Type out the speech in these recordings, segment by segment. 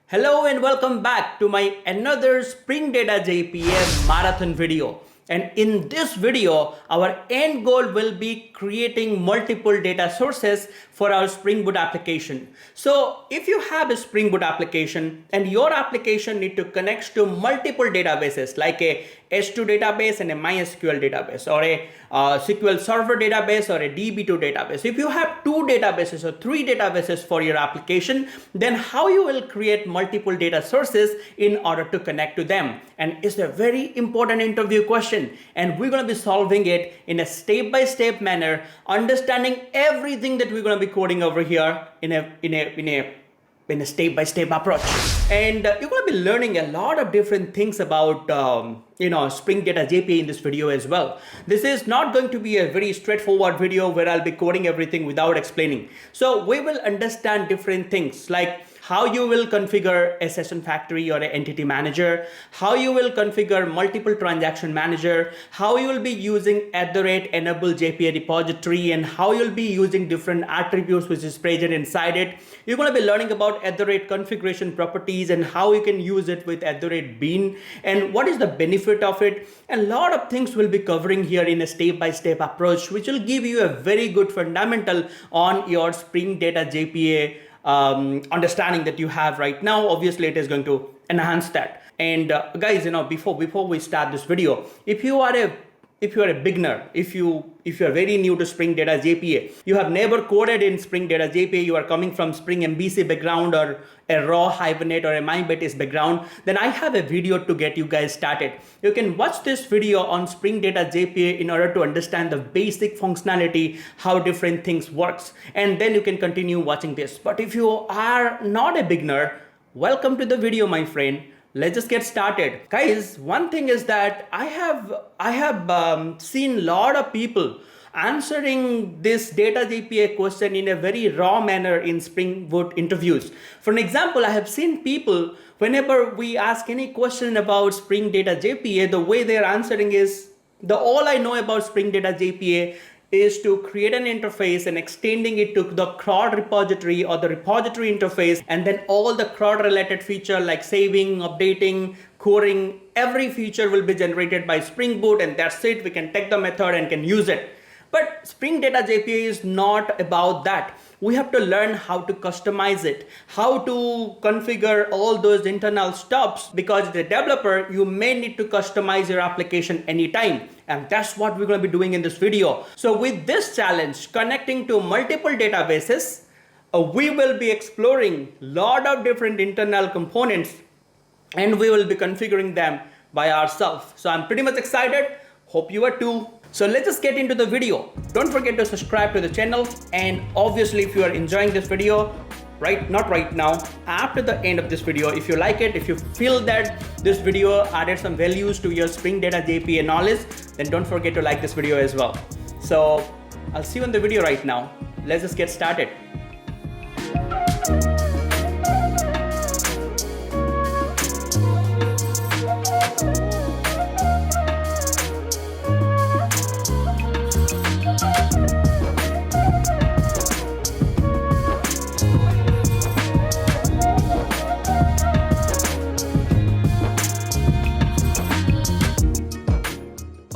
Hello and welcome back to my another Spring Data JPA marathon video. And in this video, our end goal will be creating multiple data sources for our Spring Boot application. So if you have a Spring Boot application and your application need to connect to multiple databases like a S2 database and a MySQL database, or a SQL Server database, or a DB2 database. If you have two databases or three databases for your application, then how you will create multiple data sources in order to connect to them? And it's a very important interview question, and we're going to be solving it in a step-by-step manner, understanding everything that we're going to be coding over here in a step-by-step approach. And you're going to be learning a lot of different things about Spring Data JPA in this video as well. This is not going to be a very straightforward video where I'll be coding everything without explaining. So we will understand different things like how you will configure a session factory or an entity manager, how you will configure multiple transaction manager, how you will be using @EnableJpaRepoistory, and how you'll be using different attributes which is present inside it. You're going to be learning about configuration properties and how you can use it with @bean and what is the benefit of it. And a lot of things we'll be covering here in a step-by-step approach, which will give you a very good fundamental on your Spring Data JPA understanding that you have right now. Obviously, it is going to enhance that. And guys, before we start this video, if you are a beginner, if you are very new to Spring Data JPA, you have never coded in Spring Data JPA, you are coming from Spring MVC background or a raw Hibernate or a MyBetis background, then I have a video to get you guys started. You can watch this video on Spring Data JPA in order to understand the basic functionality, how different things works, and then you can continue watching this. But if you are not a beginner, welcome to the video, my friend. Let's just get started. Guys, one thing is that I have seen a lot of people answering this data JPA question in a very raw manner in Spring Boot interviews. For an example, I have seen people, whenever we ask any question about Spring Data JPA, the way they're answering is, all I know about Spring Data JPA is to create an interface and extending it to the CRUD repository or the repository interface, and then all the CRUD related feature like saving, updating, querying, every feature will be generated by Spring Boot, and that's it. We can take the method and can use it. But Spring Data JPA is not about that. We have to learn how to customize it, how to configure all those internal stuffs, because as a developer, you may need to customize your application anytime. And that's what we're going to be doing in this video. So with this challenge, connecting to multiple databases, we will be exploring a lot of different internal components, and we will be configuring them by ourselves. So I'm pretty much excited. Hope you are too. So let's just get into the video. Don't forget to subscribe to the channel, and obviously if you are enjoying this video, not right now, after the end of this video, if you like it, if you feel that this video added some values to your Spring Data JPA knowledge, then don't forget to like this video as well. So I'll see you in the video right now. Let's just get started.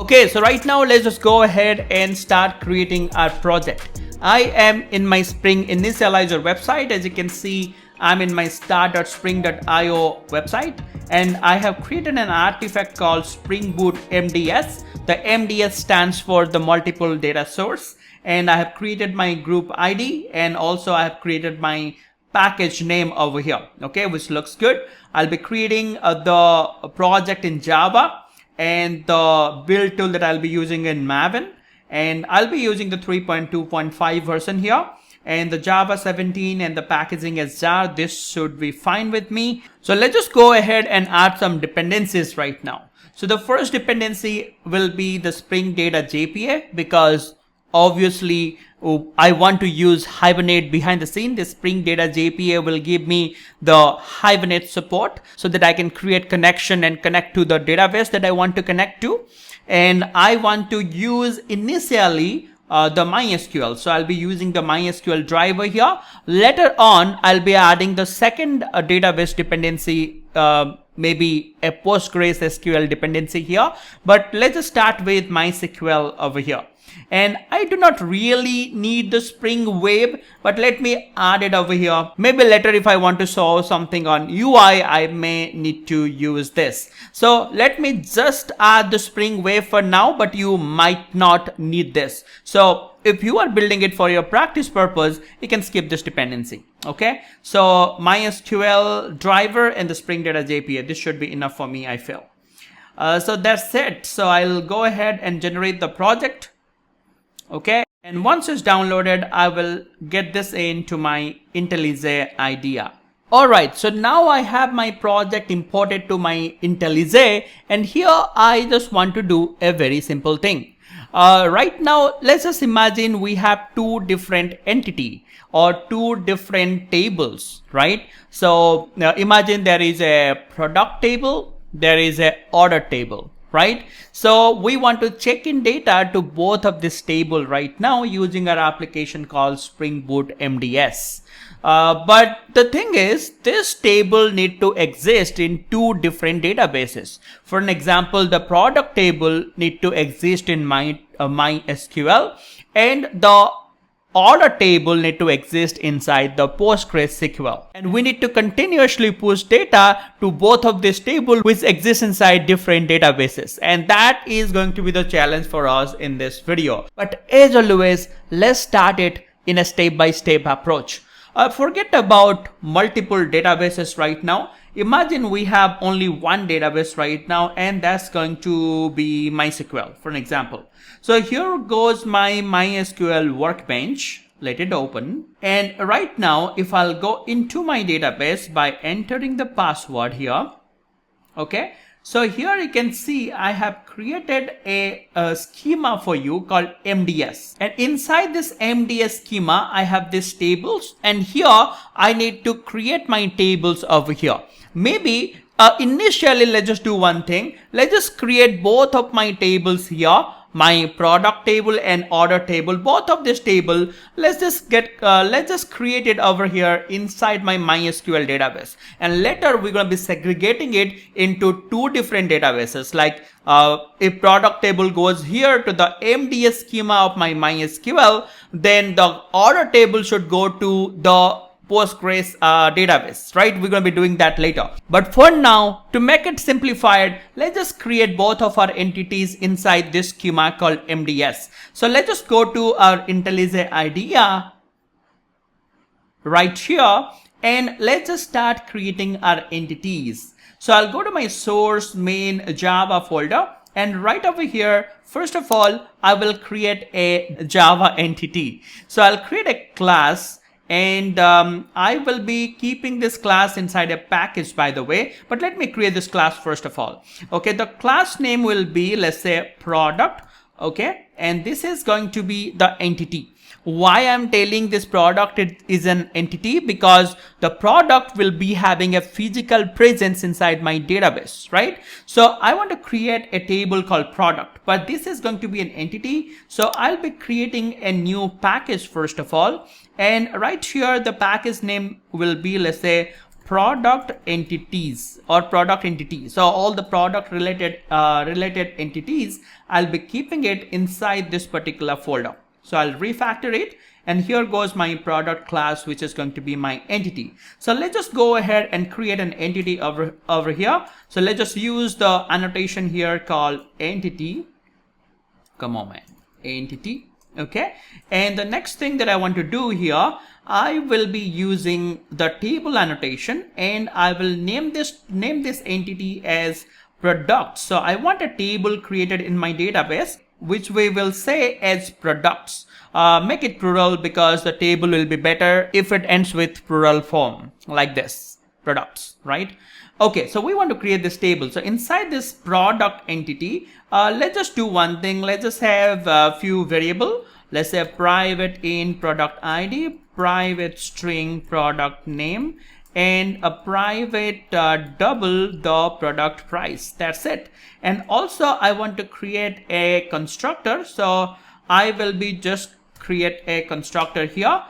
Okay, so right now let's just go ahead and start creating our project. I am in my Spring Initializer website. As you can see, I'm in my start.spring.io website, and I have created an artifact called Spring Boot MDS. The MDS stands for the multiple data source, and I have created my group ID, and also I have created my package name over here, okay, which looks good. I'll be creating the project in Java, and the build tool that I'll be using in Maven, and I'll be using the 3.2.5 version here, and the Java 17 and the packaging as jar. This should be fine with me. So let's just go ahead and add some dependencies right now. So the first dependency will be the Spring Data JPA, because obviously I want to use Hibernate behind the scene. The Spring Data JPA will give me the Hibernate support so that I can create connection and connect to the database that I want to connect to. And I want to use initially the MySQL. So I'll be using the MySQL driver here. Later on, I'll be adding the second database dependency, maybe a Postgres SQL dependency here. But let's just start with MySQL over here. And I do not really need the Spring Web, but let me add it over here. Maybe later if I want to solve something on UI, I may need to use this. So let me just add the Spring Web for now, but you might not need this. So if you are building it for your practice purpose, you can skip this dependency. Okay, so MySQL driver and the Spring Data JPA, this should be enough for me, I feel. So that's it. So I'll go ahead and generate the project. Okay, and once it's downloaded, I will get this into my IntelliJ IDEA. Alright, so now I have my project imported to my IntelliJ, and here I just want to do a very simple thing. Right now, let's just imagine we have two different entity or two different tables, right? So imagine there is a product table, there is a order table. Right? So we want to check in data to both of this table right now using our application called Spring Boot MDS. But the thing is, this table need to exist in two different databases. For an example, the product table need to exist in MySQL, and the order table need to exist inside the PostgreSQL. And we need to continuously push data to both of these tables which exist inside different databases. And that is going to be the challenge for us in this video. But as always, let's start it in a step-by-step approach. Forget about multiple databases right now. Imagine we have only one database right now, and that's going to be MySQL, for an example. So here goes my MySQL workbench. Let it open. And right now, if I'll go into my database by entering the password here, okay. So here you can see I have created a schema for you called MDS. And inside this MDS schema, I have these tables. And here I need to create my tables over here. Maybe initially, let's just do one thing. Let's just create both of my tables here. My product table and order table, both of this table, let's just create it over here inside my MySQL database. And later we're going to be segregating it into two different databases. Like if product table goes here to the MDS schema of my MySQL, then the order table should go to the Postgres database, right? We're going to be doing that later. But for now, to make it simplified, let's just create both of our entities inside this schema called MDS. So let's just go to our IntelliJ IDEA right here, and let's just start creating our entities. So I'll go to my source main Java folder, and right over here, first of all, I will create a Java entity. So I'll create a class. And I will be keeping this class inside a package, by the way. But let me create this class first of all. Okay, the class name will be, let's say, product. Okay, and this is going to be the entity. Why I'm telling this product it is an entity? Because the product will be having a physical presence inside my database, right? So I want to create a table called product, but this is going to be an entity. So I'll be creating a new package first of all. And right here, the package name will be, let's say, product entities or product entity. So all the product related entities, I'll be keeping it inside this particular folder. So I'll refactor it, and here goes my product class, which is going to be my entity. So let's just go ahead and create an entity over here. So let's just use the annotation here called entity. Come on, man, entity. Okay, and the next thing that I want to do here, I will be using the table annotation, and I will name this entity as product. So I want a table created in my database, which we will say as products. Make it plural because the table will be better if it ends with plural form like this, products, right? Okay, so we want to create this table. So inside this product entity, let's just do one thing. Let's just have a few variable. Let's say private int product ID, private string product name, and a private double the product price. That's it. And also I want to create a constructor. So I will be just create a constructor here.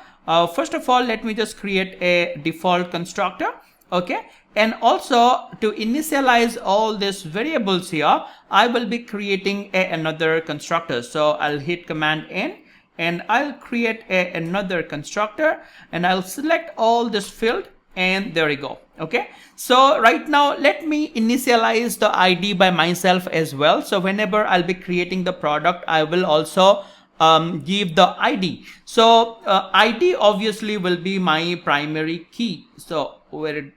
First of all, let me just create a default constructor. Okay. And also to initialize all these variables here, I will be creating another constructor. So I'll hit Command N and I'll create another constructor and I'll select all this field and there we go. Okay. So right now let me initialize the ID by myself as well. So whenever I'll be creating the product, I will also give the ID. So ID obviously will be my primary key. So where it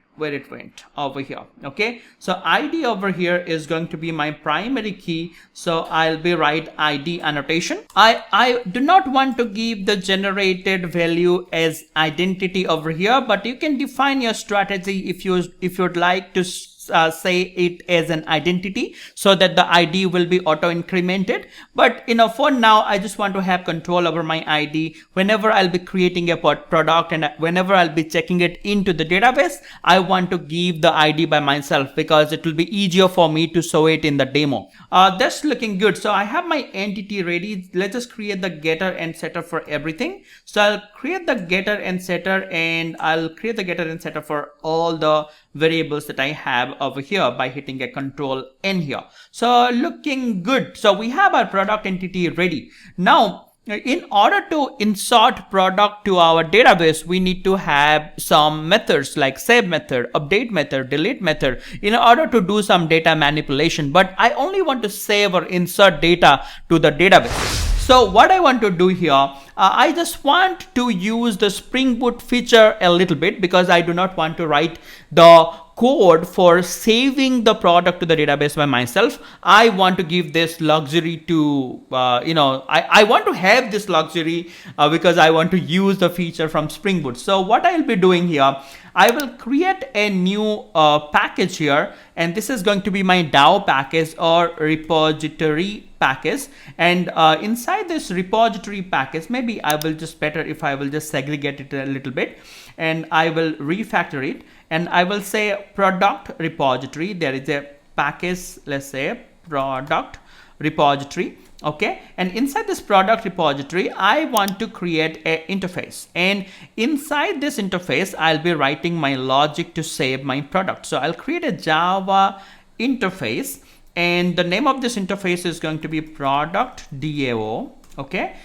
went over here. Okay, so ID over here is going to be my primary key. So I'll be write ID annotation. I do not want to give the generated value as identity over here, but you can define your strategy if you'd like to say it as an identity so that the ID will be auto incremented. But for now I just want to have control over my ID. Whenever I'll be creating a product and whenever I'll be checking it into the database, I want to give the ID by myself because it will be easier for me to show it in the demo. That's looking good. So I have my entity ready. Let's just create the getter and setter for everything. So I'll create the getter and setter and I'll create the getter and setter for all the variables that I have over here by hitting a Control N here. So looking good. So we have our product entity ready. Now in order to insert product to our database, we need to have some methods like save method, update method, delete method in order to do some data manipulation. But I only want to save or insert data to the database. So what I want to do here, I just want to use the Spring Boot feature a little bit because I do not want to write the code for saving the product to the database by myself. I want to give this luxury to, I want to have this luxury because I want to use the feature from Spring Boot. So what I'll be doing here, I will create a new package here, and this is going to be my DAO package or repository package. And inside this repository package, maybe I will just better if I will just segregate it a little bit, and I will refactor it, and I will say product repository. There is a package, let's say product repository. Okay, and inside this product repository, I want to create an interface, and inside this interface, I'll be writing my logic to save my product. So I'll create a Java interface, and the name of this interface is going to be product DAO. Okay,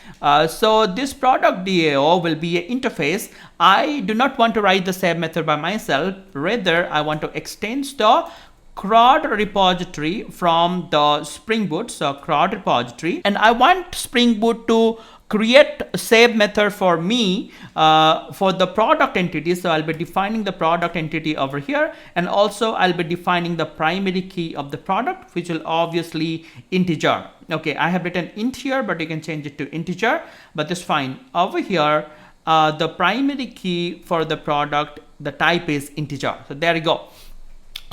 so this product DAO will be an interface. I do not want to write the save method by myself. Rather, I want to extend the CrudRepository from the Spring Boot. So CrudRepository, and I want Spring Boot to create a save method for me for the product entity. So I'll be defining the product entity over here, and also I'll be defining the primary key of the product, which will obviously integer. Okay, I have written int here, but you can change it to integer, but that's fine. Over here, the primary key for the product, the type is integer. So there you go.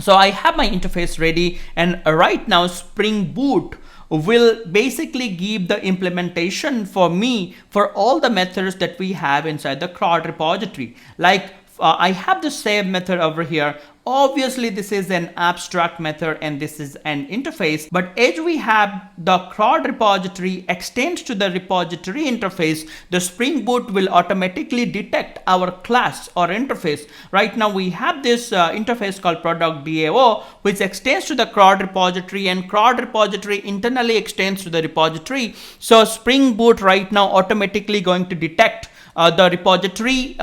So I have my interface ready, and right now Spring Boot will basically give the implementation for me for all the methods that we have inside the CRUD repository. Like I have the save method over here. Obviously this is an abstract method and this is an interface, but as we have the CRUD repository extends to the repository interface, the Spring Boot will automatically detect our class or interface. Right now we have this interface called product DAO, which extends to the CRUD repository, and CRUD repository internally extends to the repository. So Spring Boot right now automatically going to detect the repository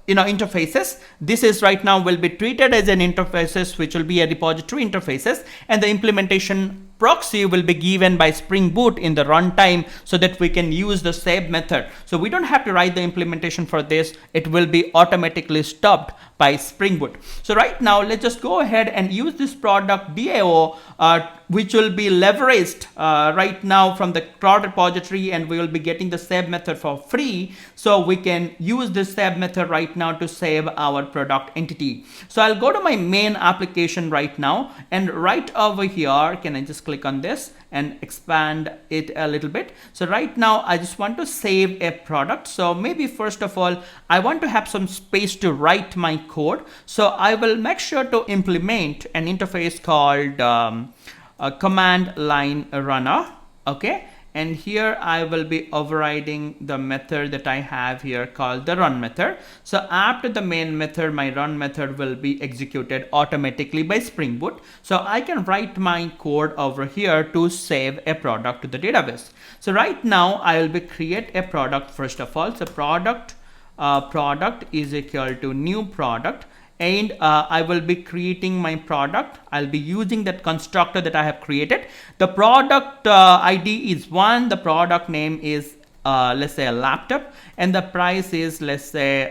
interfaces. This is right now will be treated as an interfaces, which will be a repository interfaces, and the implementation proxy will be given by Spring Boot in the runtime so that we can use the save method. So we don't have to write the implementation for this. It will be automatically stopped by Spring Boot. So right now let's just go ahead and use this product DAO, which will be leveraged right now from the CRUD repository, and we will be getting the save method for free. So we can use this save method right now to save our product entity. So I'll go to my main application right now, and right over here, can I just click on this and expand it a little bit? So right now I just want to save a product. So maybe first of all, I want to have some space to write my code. So I will make sure to implement an interface called a command line runner. Okay, and here I will be overriding the method that I have here called the run method. So after the main method, my run method will be executed automatically by Spring Boot. So I can write my code over here to save a product to the database. So right now I will be create a product first of all. So product is equal to new product, and I will be creating my product. I'll be using that constructor that I have created. The product ID is 1, the product name is let's say a laptop, and the price is let's say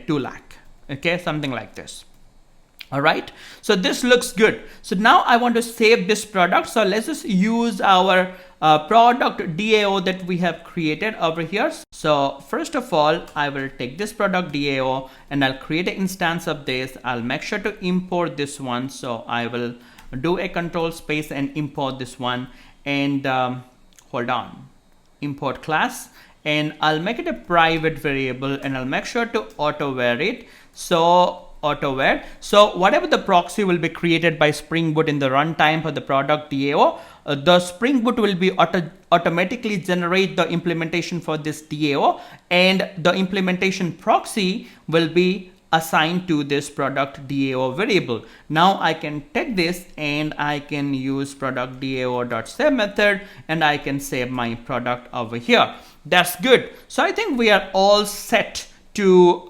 2 lakh, okay, something like this. All right, so this looks good. So now I want to save this product. So let's just use our product DAO that we have created over here. So first of all, I will take this product DAO and I'll create an instance of this. I'll make sure to import this one. So I will do a control space and import this one, and hold on, import class, and I'll make it a private variable, and I'll make sure to auto-var it. So auto-var. So whatever the proxy will be created by Spring Boot in the runtime for the product DAO, the Spring Boot will be automatically generate the implementation for this DAO, and the implementation proxy will be assigned to this product DAO variable. Now I can take this and I can use product DAO.save method, and I can save my product over here. That's good. So I think we are all set to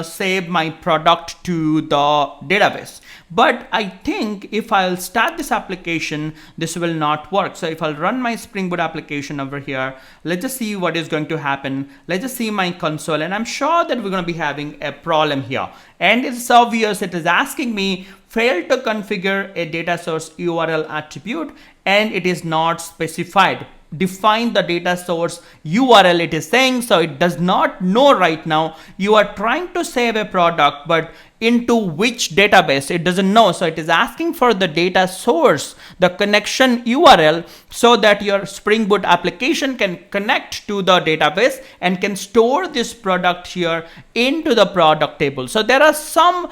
save my product to the database. But I think if I'll start this application, this will not work. So if I'll run my Spring Boot application over here, let's just see what is going to happen. Let's just see my console, and I'm sure that we're going to be having a problem here. And it's obvious, it is asking me failed to configure a data source URL attribute, and it is not specified. Define the data source URL, it is saying. So it does not know right now. You are trying to save a product, but into which database it doesn't know. So it is asking for the data source, the connection URL, so that your Spring Boot application can connect to the database and can store this product here into the product table. So there are some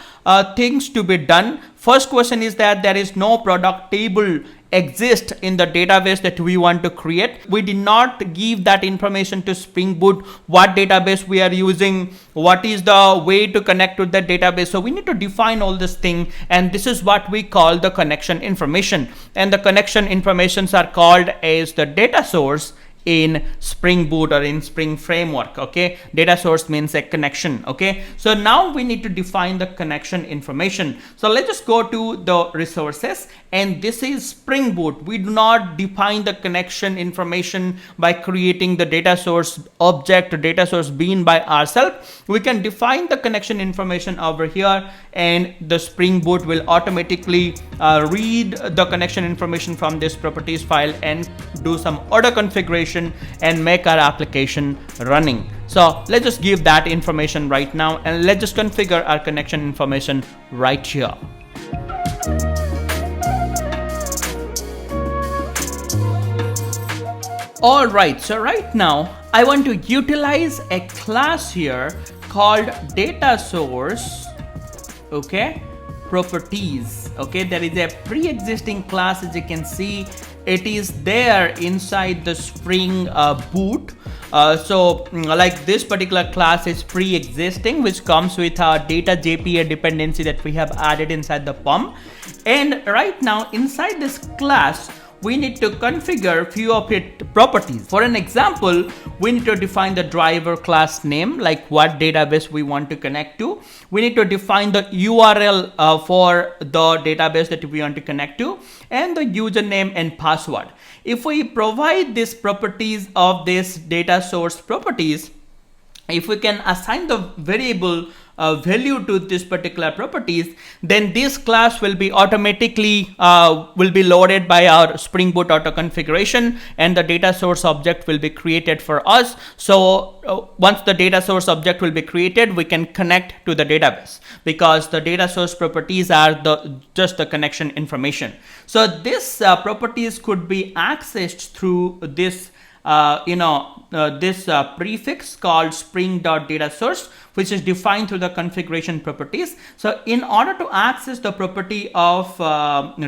things to be done. First question is that there is no product table exist in the database that we want to create. We did not give that information to Spring Boot, what database we are using, what is the way to connect to that database. So we need to define all this thing, and this is what we call the connection information, and the connection informations are called as the data source in Spring Boot or in Spring Framework. Okay, data source means a connection. Okay, so now we need to define the connection information. So let's just go to the resources, and this is Spring Boot. We do not define the connection information by creating the data source object or data source bean by ourselves. We can define the connection information over here, and the Spring Boot will automatically read the connection information from this properties file and do some auto configuration and make our application running. So let's just give that information right now, and let's just configure our connection information right here. All right, so right now I want to utilize a class here called Datasource, okay, properties. Okay, there is a pre-existing class, as you can see. It is there inside the Spring Boot. So like this particular class is pre-existing, which comes with our data JPA dependency that we have added inside the POM. And right now inside this class, we need to configure few of its properties. For an example, we need to define the driver class name, like what database we want to connect to. We need to define the URL for the database that we want to connect to, and the username and password. If we provide these properties of this data source properties, if we can assign the variable value to this particular properties, then this class will be automatically loaded by our Spring Boot auto configuration, and the data source object will be created for us. So once the data source object will be created, we can connect to the database, because the data source properties are just the connection information. So this properties could be accessed through this this prefix called spring.datasource, which is defined through the configuration properties. So in order to access the property of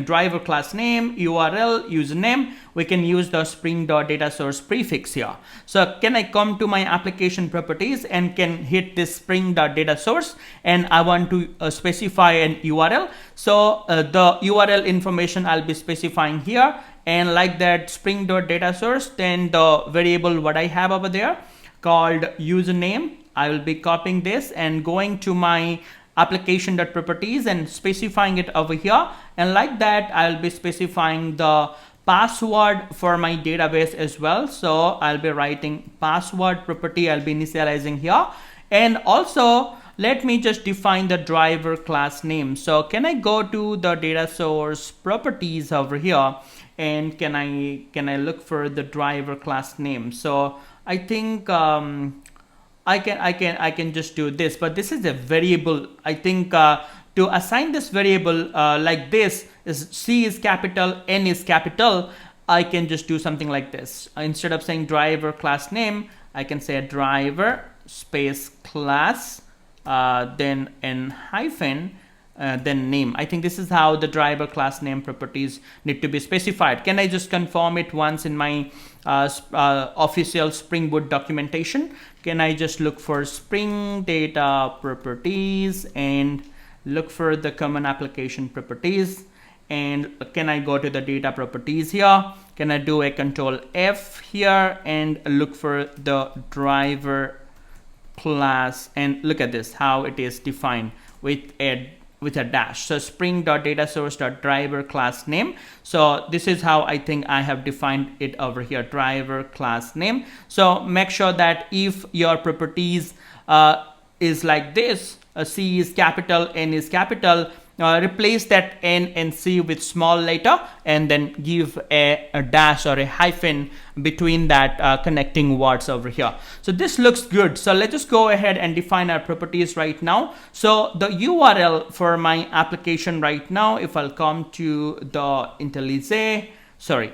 driver class name, URL, username, we can use the Spring.DataSource prefix here. So can I come to my application properties and can hit this Spring.DataSource, and I want to specify an URL. So the URL information I'll be specifying here, and like that Spring.DataSource, then the variable what I have over there called username, I will be copying this and going to my application.properties and specifying it over here, and like that I'll be specifying the password for my database as well. So I'll be writing password property, I'll be initializing here, and also let me just define the driver class name. So can I go to the data source properties over here, and can I look for the driver class name? So I think I can just do this, but this is a variable. I think to assign this variable like this is C is capital, N is capital, I can just do something like this. Instead of saying driver class name, I can say a driver space class, then N hyphen, then name. I think this is how the driver class name properties need to be specified. Can I just confirm it once in my official Spring Boot documentation? Can I just look for Spring Data Properties and look for the common application properties, and can I go to the data properties here? Can I do a Control F here and look for the driver class, and look at this how it is defined with a dash. So Spring.DataSource.driver class name. So this is how I think I have defined it over here, driver class name. So make sure that if your properties is like this, C is capital, N is capital, replace that N and C with small letter, and then give a dash or a hyphen between that connecting words over here. So this looks good. So let's just go ahead and define our properties right now. So the URL for my application right now, if I'll come to the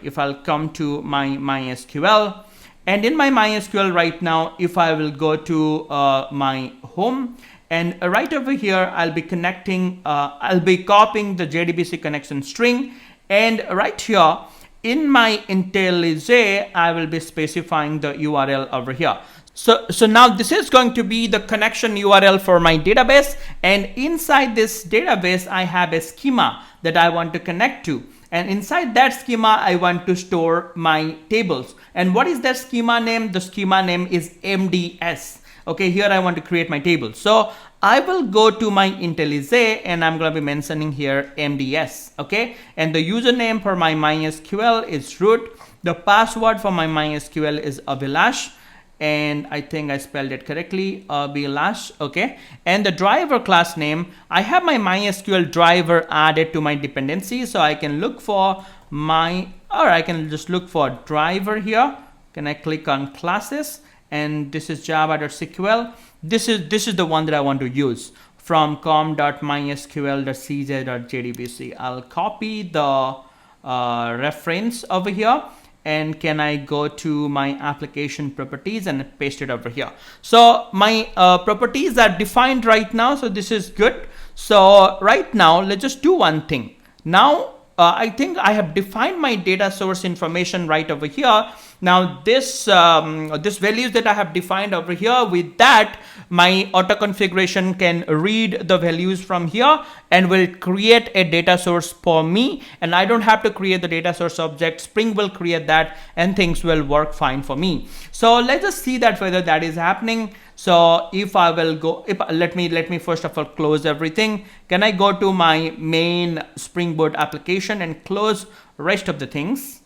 if I'll come to my MySQL, and in my MySQL right now, if I will go to my home, and right over here, I'll be connecting, I'll be copying the JDBC connection string, and right here in my IntelliJ, I will be specifying the URL over here. So now this is going to be the connection URL for my database, and inside this database, I have a schema that I want to connect to. And inside that schema, I want to store my tables. And what is that schema name? The schema name is MDS. Okay, here I want to create my table. So I will go to my IntelliJ and I'm going to be mentioning here MDS. Okay, and the username for my MySQL is root. The password for my MySQL is Abhilash, and I think I spelled it correctly, Abhilash. Okay, and the driver class name, I have my MySQL driver added to my dependency, so I can look for I can just look for driver here. Can I click on classes? And this is java.sql. This is the one that I want to use from com.mysql.cj.jdbc. I'll copy the reference over here, and can I go to my application properties and paste it over here. So my properties are defined right now, so this is good. So right now, let's just do one thing. Now I think I have defined my data source information right over here. Now this values that I have defined over here, with that my auto configuration can read the values from here and will create a data source for me, and I don't have to create the data source object. Spring will create that and things will work fine for me. So let's just see that whether that is happening. So if I will go, let me first of all close everything. Can I go to my main Spring Boot application and close rest of the things?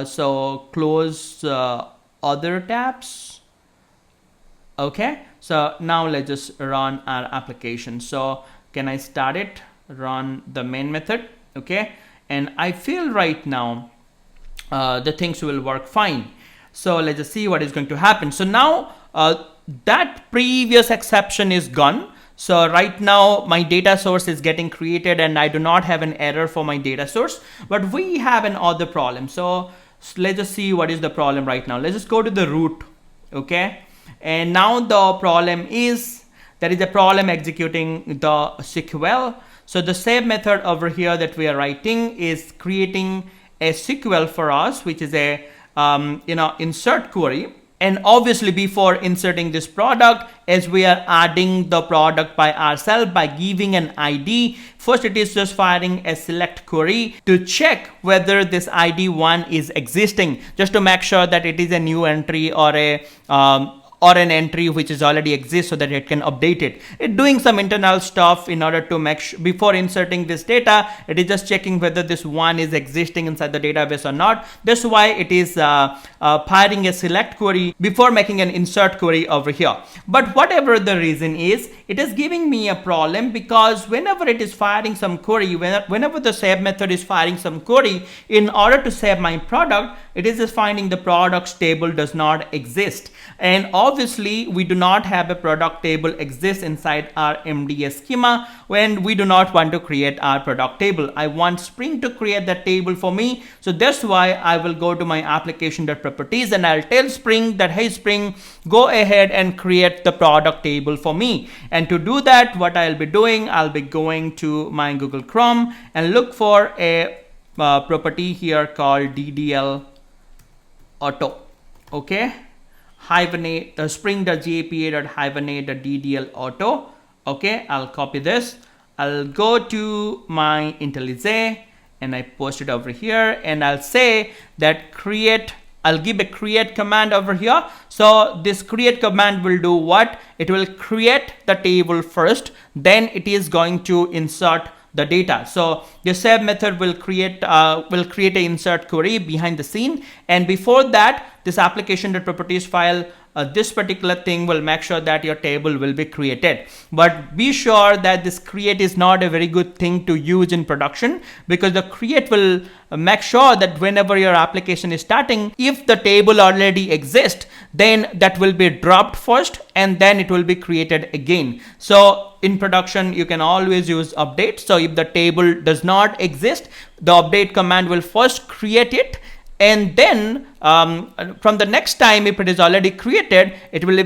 So close other tabs. Okay, so now let's just run our application. So can I start it, run the main method? Okay, and I feel right now the things will work fine. So let's just see what is going to happen. So now that previous exception is gone. So right now my data source is getting created and I do not have an error for my data source, but we have an other problem. So let's just see what is the problem right now. Let's just go to the root. Okay, and now the problem is there is a problem executing the SQL. So the save method over here that we are writing is creating a SQL for us, which is a insert query. And obviously before inserting this product, as we are adding the product by ourselves by giving an ID, first it is just firing a select query to check whether this ID 1 is existing, just to make sure that it is a new entry or an entry which is already exists, so that it can update it. It's doing some internal stuff in order to make sure before inserting this data, it is just checking whether this 1 is existing inside the database or not. That's why it is firing a select query before making an insert query over here. But whatever the reason is, it is giving me a problem, because whenever it is firing some query, whenever the save method is firing some query, in order to save my product, it is just finding the products table does not exist. And obviously we do not have a product table exist inside our MDS schema when we do not want to create our product table. I want Spring to create that table for me. So that's why I will go to my application.properties and I'll tell Spring that, hey Spring, go ahead and create the product table for me. And to do that, what I'll be doing, I'll be going to my Google Chrome and look for a property here called DDL auto. Okay, hyphenate spring.jpa.hyphenate.ddl auto. Okay, I'll copy this. I'll go to my IntelliJ and I post it over here, and I'll say that create. I'll give a create command over here. So this create command will do what? It will create the table first, then it is going to insert the data. So the save method will create an insert query behind the scene, and before that, this application.properties file, this particular thing will make sure that your table will be created. But be sure that this create is not a very good thing to use in production, because the create will make sure that whenever your application is starting, if the table already exists, then that will be dropped first and then it will be created again. So in production, you can always use update. So if the table does not exist, the update command will first create it, and then from the next time, if it is already created, it will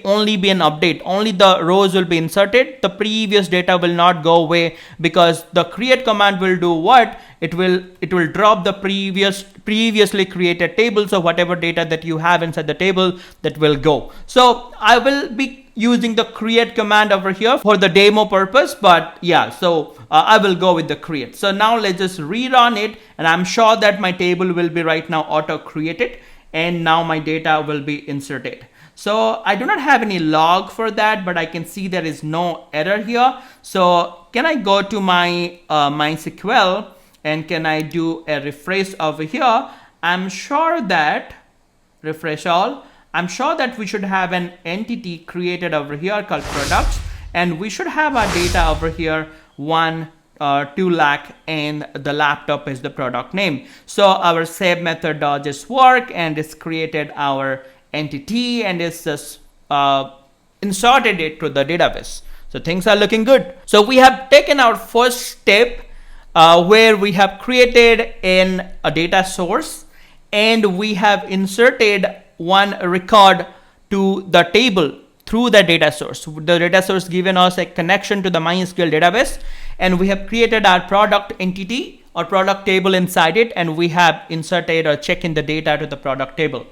only be an update. Only the rows will be inserted. The previous data will not go away, because the create command will do what? It will drop the previously created table. So whatever data that you have inside the table, that will go. So I will be using the create command over here for the demo purpose, but yeah, so I will go with the create. So now let's just rerun it, and I'm sure that my table will be right now auto created, and now my data will be inserted. So I do not have any log for that, but I can see there is no error here. So can I go to my MySQL and can I do a refresh over here? I'm sure that refresh all. I'm sure that we should have an entity created over here called products, and we should have our data over here 1, 2 lakh, and the laptop is the product name. So our save method does just work, and it's created our entity and it's just inserted it to the database. So things are looking good. So we have taken our first step where we have created a data source, and we have inserted one record to the table through the data source. The data source given us a connection to the MySQL database, and we have created our product entity or product table inside it, and we have inserted or checked in the data to the product table.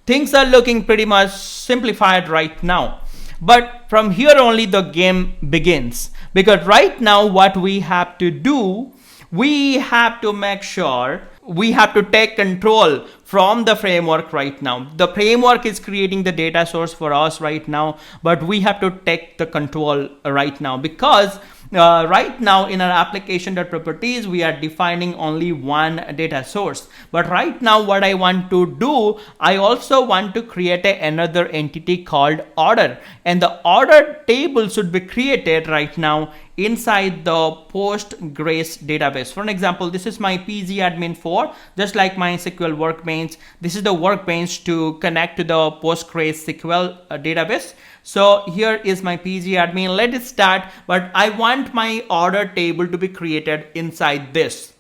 Things are looking pretty much simplified right now. But from here only the game begins, because right now what we have to do, we have to make sure we have to take control from the framework right now. The framework is creating the data source for us right now, but we have to take the control right now, because right now in our application.properties, we are defining only one data source. But right now what I want to do, I also want to create another entity called order, and the order table should be created right now inside the Postgres database. For an example, this is my pgadmin4, just like MySQL workbench. This is the workbench to connect to the Postgres SQL database. So here is my pgadmin. Let it start, but I want my order table to be created inside this.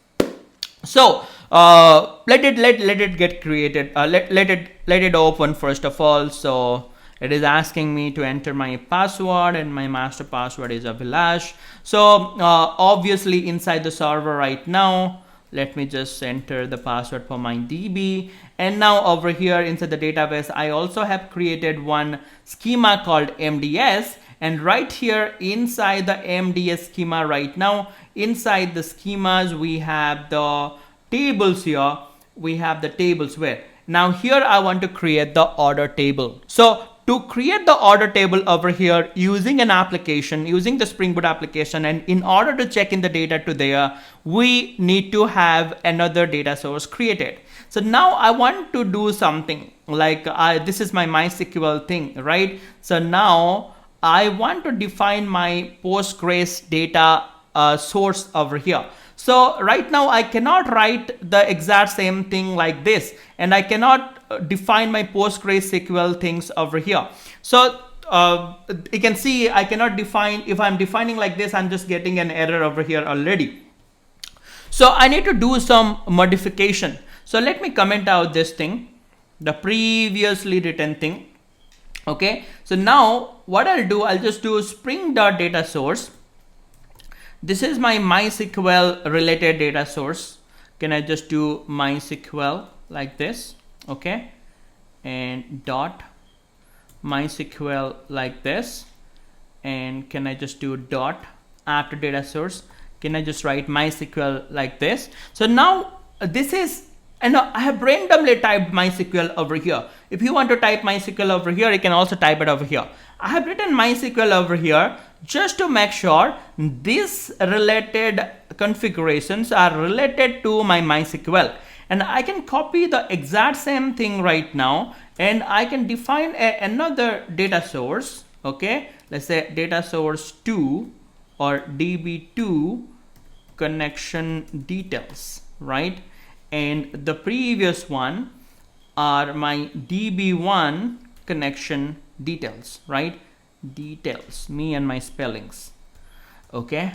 So let it get created. Let it open first of all. So It is asking me to enter my password, and my master password is Abhilash. So obviously inside the server right now, let me just enter the password for my DB. And now over here inside the database, I also have created one schema called MDS. And right here inside the MDS schema right now, inside the schemas, we have the tables here. We have the tables where now here I want to create the order table. So to create the order table over here using an application, using the Spring Boot application, and in order to check in the data to there, we need to have another data source created. So now I want to do something like this is my MySQL thing, right? So now I want to define my Postgres data source over here. So right now I cannot write the exact same thing like this, and I cannot define my PostgreSQL things over here. So you can see I cannot define. If I'm defining like this, I'm just getting an error over here already. So I need to do some modification. So let me comment out this thing, the previously written thing. Okay, so now what I'll do, I'll just do Spring.datasource. This is my MySQL related data source. Can I just do MySQL like this? Okay, and dot MySQL like this. And can I just do dot after data source? Can I just write MySQL like this? So now this is, and I have randomly typed MySQL over here. If you want to type MySQL over here, you can also type it over here. I have written MySQL over here just to make sure these related configurations are related to my MySQL. And I can copy the exact same thing right now, and I can define another data source. Okay, let's say data source 2 or db2 connection details, right? And the previous one are my db1 connection details, right? Details, me and my spellings. Okay.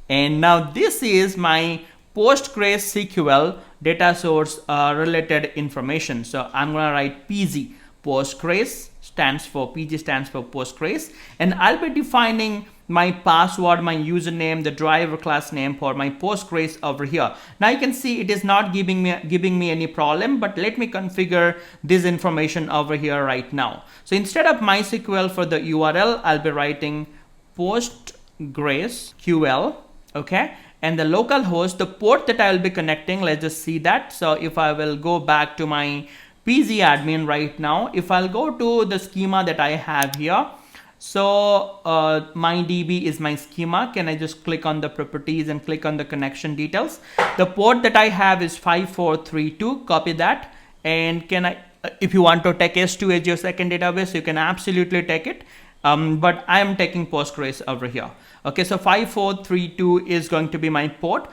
And now this is my PostgreSQL data source related information. So I'm gonna write PG. Postgres stands for PG stands for Postgres, and I'll be defining my password, my username, the driver class name for my Postgres over here. Now you can see it is not giving me any problem, but let me configure this information over here right now. So instead of MySQL for the URL, I'll be writing PostgreSQL, okay? And the local host, the port that I will be connecting, let's just see that. So if I will go back to my PG admin right now, if I'll go to the schema that I have here, so my DB is my schema. Can I just click on the properties and click on the connection details? The port that I have is 5432, copy that. And can I, if you want to take S2 as your second database, you can absolutely take it. But I am taking Postgres over here. Okay, so 5432 is going to be my port.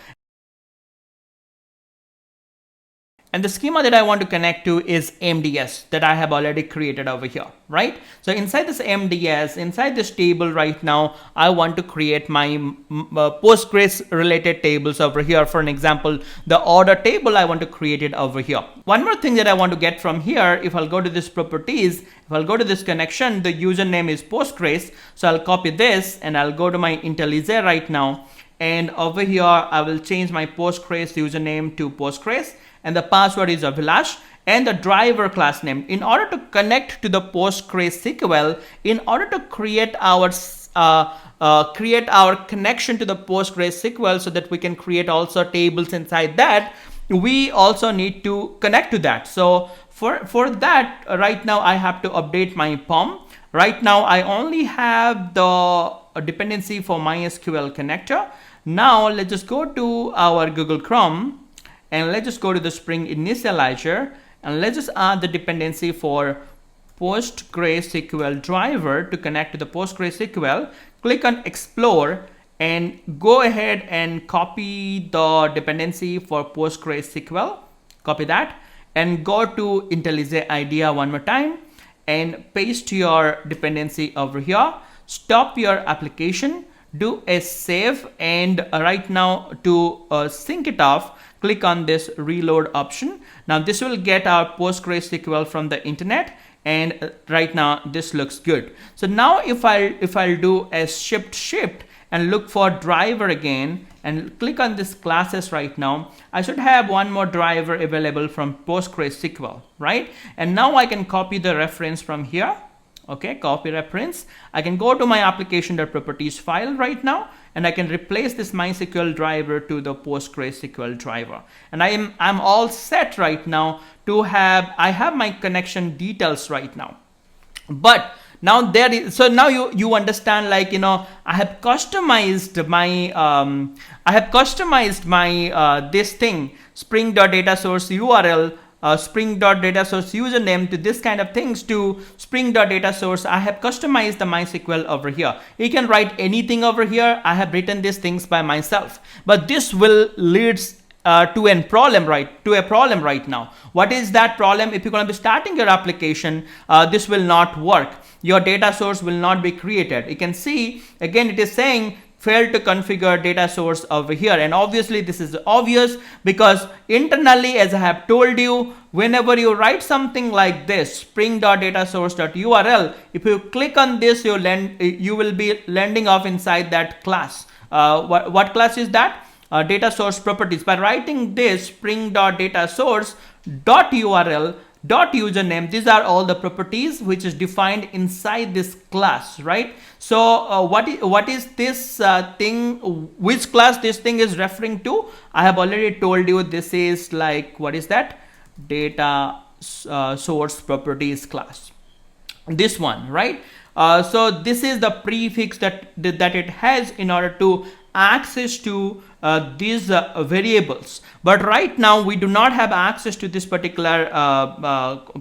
And the schema that I want to connect to is MDS that I have already created over here, right? So inside this MDS, inside this table right now, I want to create my Postgres related tables over here. For an example, the order table, I want to create it over here. One more thing that I want to get from here, if I'll go to this properties, if I'll go to this connection, the username is Postgres. So I'll copy this and I'll go to my IntelliJ right now. And over here, I will change my Postgres username to Postgres. And the password is Abhilash, and the driver class name. In order to connect to the PostgreSQL, in order to create our connection to the PostgreSQL so that we can create also tables inside that, we also need to connect to that. So for that, right now I have to update my POM. Right now I only have the dependency for MySQL connector. Now let's just go to our Google Chrome. And let's just go to the Spring Initializer, and let's just add the dependency for PostgreSQL driver to connect to the PostgreSQL. Click on Explore and go ahead and copy the dependency for PostgreSQL. Copy that and go to IntelliJ IDEA one more time and paste your dependency over here. Stop your application, do a save, and right now to sync it off, click on this reload option. Now this will get our PostgreSQL from the internet, and right now this looks good. So now if I'll do a shift and look for driver again and click on this classes right now, I should have one more driver available from PostgreSQL, right? And now I can copy the reference from here. Okay, copy reference. I can go to my application.properties file right now, and I can replace this MySQL driver to the PostgreSQL driver. And I'm all set right now to I have my connection details right now. But now so now you understand, like, I have customized my this thing, Spring.Datasource URL, Spring.Datasource username, to this kind of things, to Spring.Datasource. I have customized the MySQL over here. You can write anything over here. I have written these things by myself, but this will leads to a problem right now. What is that problem? If you're going to be starting your application, this will not work. Your data source will not be created. You can see again it is saying failed to configure data source over here, and obviously this is obvious because internally, as I have told you, whenever you write something like this, spring.datasource.url, if you click on this, you will be landing off inside that class. What class is that? DatasourceProperties. By writing this spring.datasource.url .username, these are all the properties which is defined inside this class, right? So what is this thing, which class this thing is referring to? I have already told you this is like, what is that? DatasourceProperties class, this one, right? So this is the prefix that it has in order to access to these variables. But right now we do not have access to this particular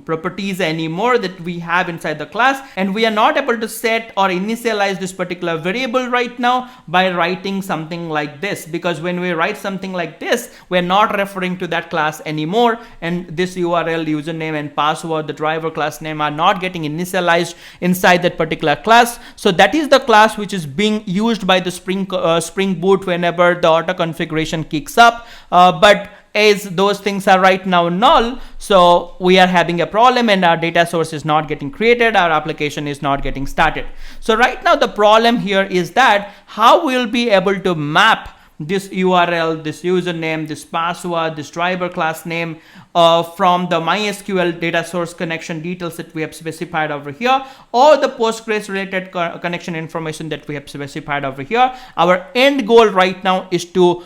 properties anymore that we have inside the class, and we are not able to set or initialize this particular variable right now by writing something like this, because when we write something like this, we're not referring to that class anymore, and this URL, username and password, the driver class name are not getting initialized inside that particular class. So that is the class which is being used by the Spring Boot whenever the auto configuration kicks up, but as those things are right now null, so we are having a problem and our data source is not getting created, our application is not getting started. So right now the problem here is that how we'll be able to map this URL, this username, this password, this driver class name from the MySQL data source connection details that we have specified over here, or the Postgres related connection information that we have specified over here. Our end goal right now is to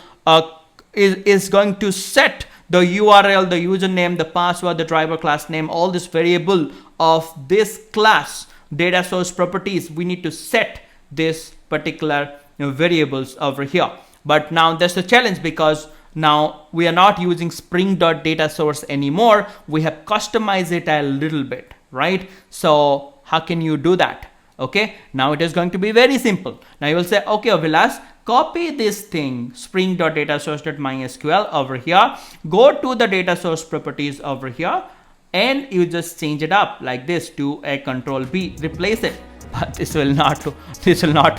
is going to set the URL, the username, the password, the driver class name, all this variable of this class data source properties. We need to set this particular variables over here. But now that's the challenge, because now we are not using spring.datasource anymore. We have customized it a little bit, right? So how can you do that? Okay, now it is going to be very simple. Now you will say, okay, Vilas, copy this thing, spring.datasource.mysql over here, go to the data source properties over here, and you just change it up like this to a control B, replace it. But this will not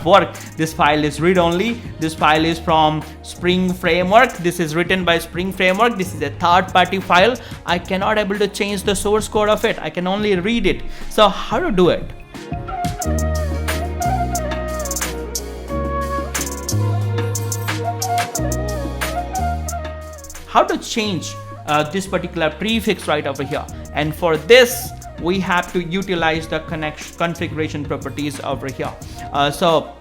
work. This file is read only. This file is from Spring Framework. This is written by Spring Framework. This is a third-party file. I cannot able to change the source code of it. I can only read it. So how to do it? How to change this particular prefix right over here? And for this, we have to utilize the configuration properties over here. So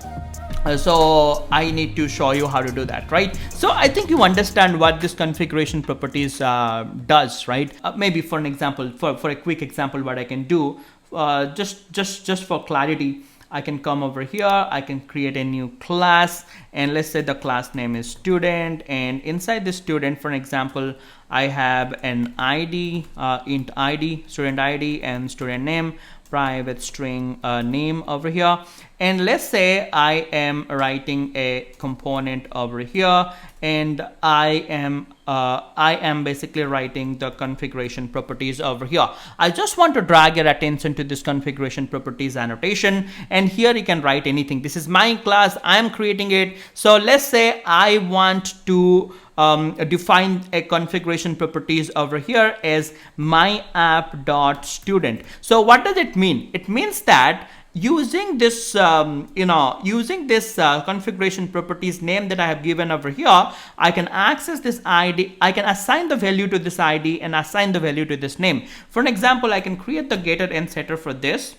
I need to show you how to do that, right? So I think you understand what this configuration properties does, right? Maybe for an example, for a quick example, what I can do, just for clarity, I can come over here, I can create a new class, and let's say the class name is student, and inside the student, for an example, I have an ID, int ID, student ID, and student name, private string name over here. And let's say I am writing a component over here, and I am I am basically writing the configuration properties over here. I just want to drag your attention to this configuration properties annotation, and here you can write anything. This is my class, I am creating it. So let's say I want to define a configuration properties over here as my app.student. So what does it mean? It means that using this configuration properties name that I have given over here, I can access this ID, I can assign the value to this ID and assign the value to this name. For an example, I can create the getter and setter for this,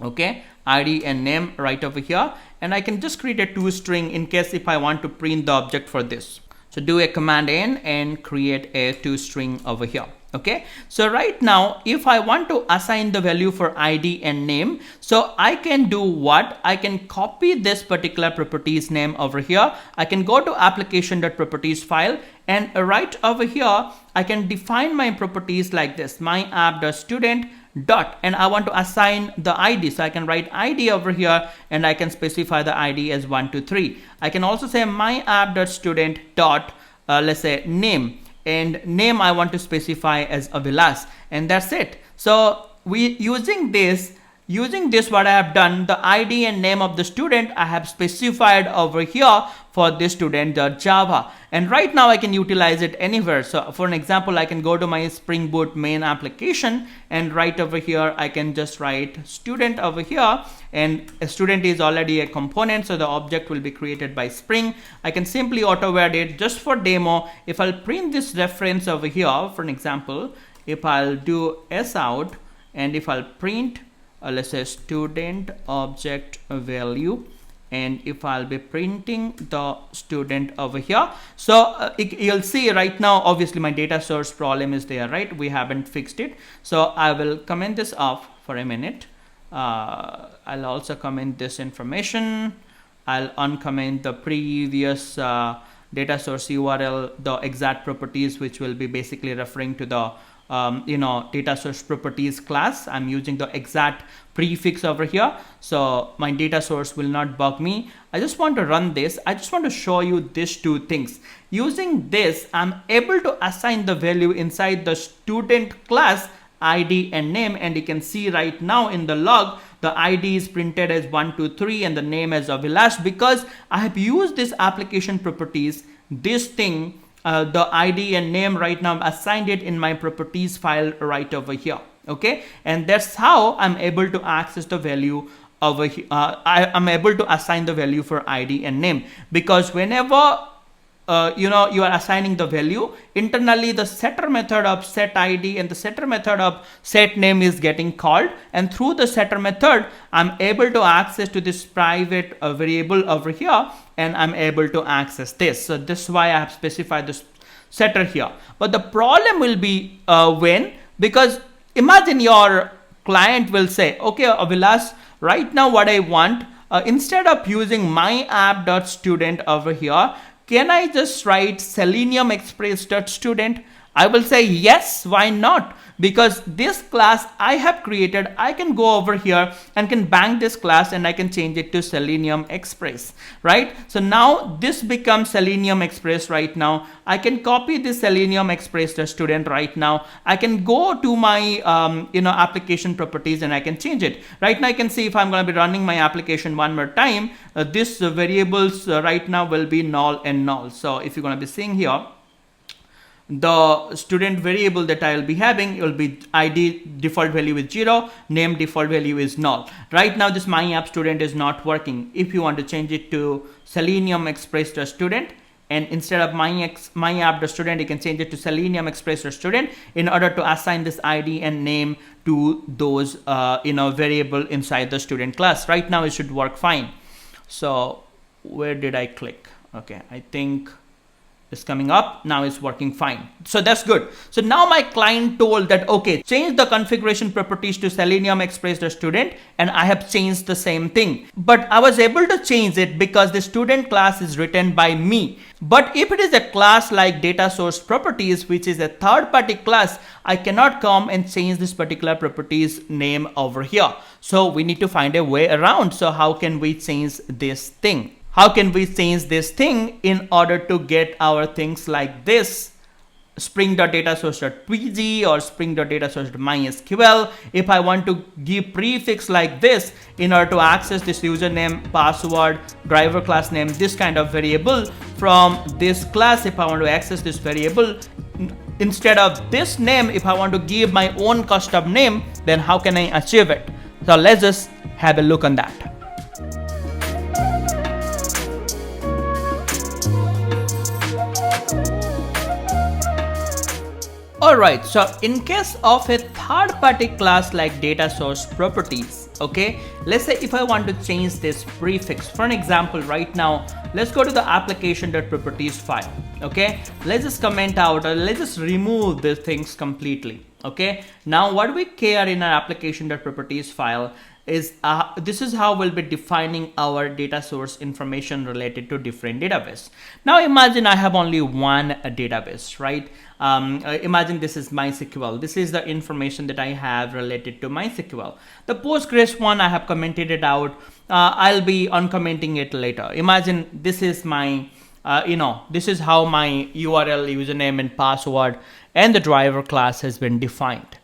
okay, ID and name right over here, and I can just create a toString in case if I want to print the object for this. So do a command N and create a toString over here. Okay, so right now if I want to assign the value for ID and name, so I can do what? I can copy this particular properties name over here. I can go to application.properties file, and right over here I can define my properties like this, my app.student dot, and I want to assign the ID. So I can write ID over here and I can specify the ID as 123. I can also say my app.student dot let's say name, and name I want to specify as Avilas, and that's it. So using this what I have done, the ID and name of the student I have specified over here for this student.java, and right now I can utilize it anywhere. So for an example, I can go to my Spring Boot main application, and right over here I can just write student over here, and a student is already a component, so the object will be created by Spring. I can simply auto-add it. Just for demo, if I'll print this reference over here, for an example, if I'll do s out, and if I'll print let's say student object value, and if I'll be printing the student over here, so you'll see right now obviously my data source problem is there, right? We haven't fixed it. So I will comment this off for a minute. I'll also comment this information. I'll uncomment the previous data source URL, the exact properties, which will be basically referring to the data source properties class. I'm using the exact prefix over here, so my data source will not bug me. I just want to run this. I just want to show you these two things. Using this, I'm able to assign the value inside the student class ID and name, and you can see right now in the log the ID is printed as 123 and the name as Avilash, because I have used this application properties, this thing, the ID and name right now I'm assigned it in my properties file right over here. Okay, and that's how I'm able to access the value over here. I'm able to assign the value for ID and name, because whenever you are assigning the value, internally the setter method of set ID and the setter method of set name is getting called, and through the setter method I'm able to access to this private variable over here, and I'm able to access this. So this is why I have specified this setter here. But the problem will be because imagine your client will say, okay Avilas, right now what I want, instead of using my app.student over here, can I just write Selenium Express.student? I will say yes, why not? Because this class I have created, I can go over here and can bank this class and I can change it to Selenium Express, right? So now this becomes Selenium Express right now. I can copy this Selenium Express.student right now. I can go to my application properties and I can change it. Right now I can see if I'm going to be running my application one more time, this variables right now will be null and null. So if you're going to be seeing here, the student variable that I will be having will be ID default value is 0, name default value is null. Right now this my app student is not working. If you want to change it to Selenium Express.student, and instead of my app.student, you can change it to Selenium Express.student in order to assign this ID and name to those variable inside the student class. Right now it should work fine. So where did I click? Okay, I think is coming up. Now it's working fine. So that's good. So now my client told that, okay, change the configuration properties to Selenium Express.student, and I have changed the same thing. But I was able to change it because the student class is written by me. But if it is a class like DatasourceProperties, which is a third-party class, I cannot come and change this particular properties name over here. So we need to find a way around. So how can we change this thing? how can we change this thing in order to get our things like this? Spring.datasource.pg or Spring.datasource.mysql. If I want to give prefix like this in order to access this username, password, driver class name, this kind of variable from this class, if I want to access this variable, instead of this name, if I want to give my own custom name, then how can I achieve it? So let's just have a look on that. Alright, so in case of a third-party class like DatasourceProperties, okay, let's say if I want to change this prefix, for an example, right now, let's go to the application.properties file, okay, let's just comment out or let's just remove these things completely, okay. Now what we care in our application.properties file is this is how we'll be defining our data source information related to different database. Now imagine I have only one database, right? Imagine this is MySQL. This is the information that I have related to MySQL. The Postgres one, I have commented it out. I'll be uncommenting it later. Imagine this is my, this is how my URL, username and password and the driver class has been defined.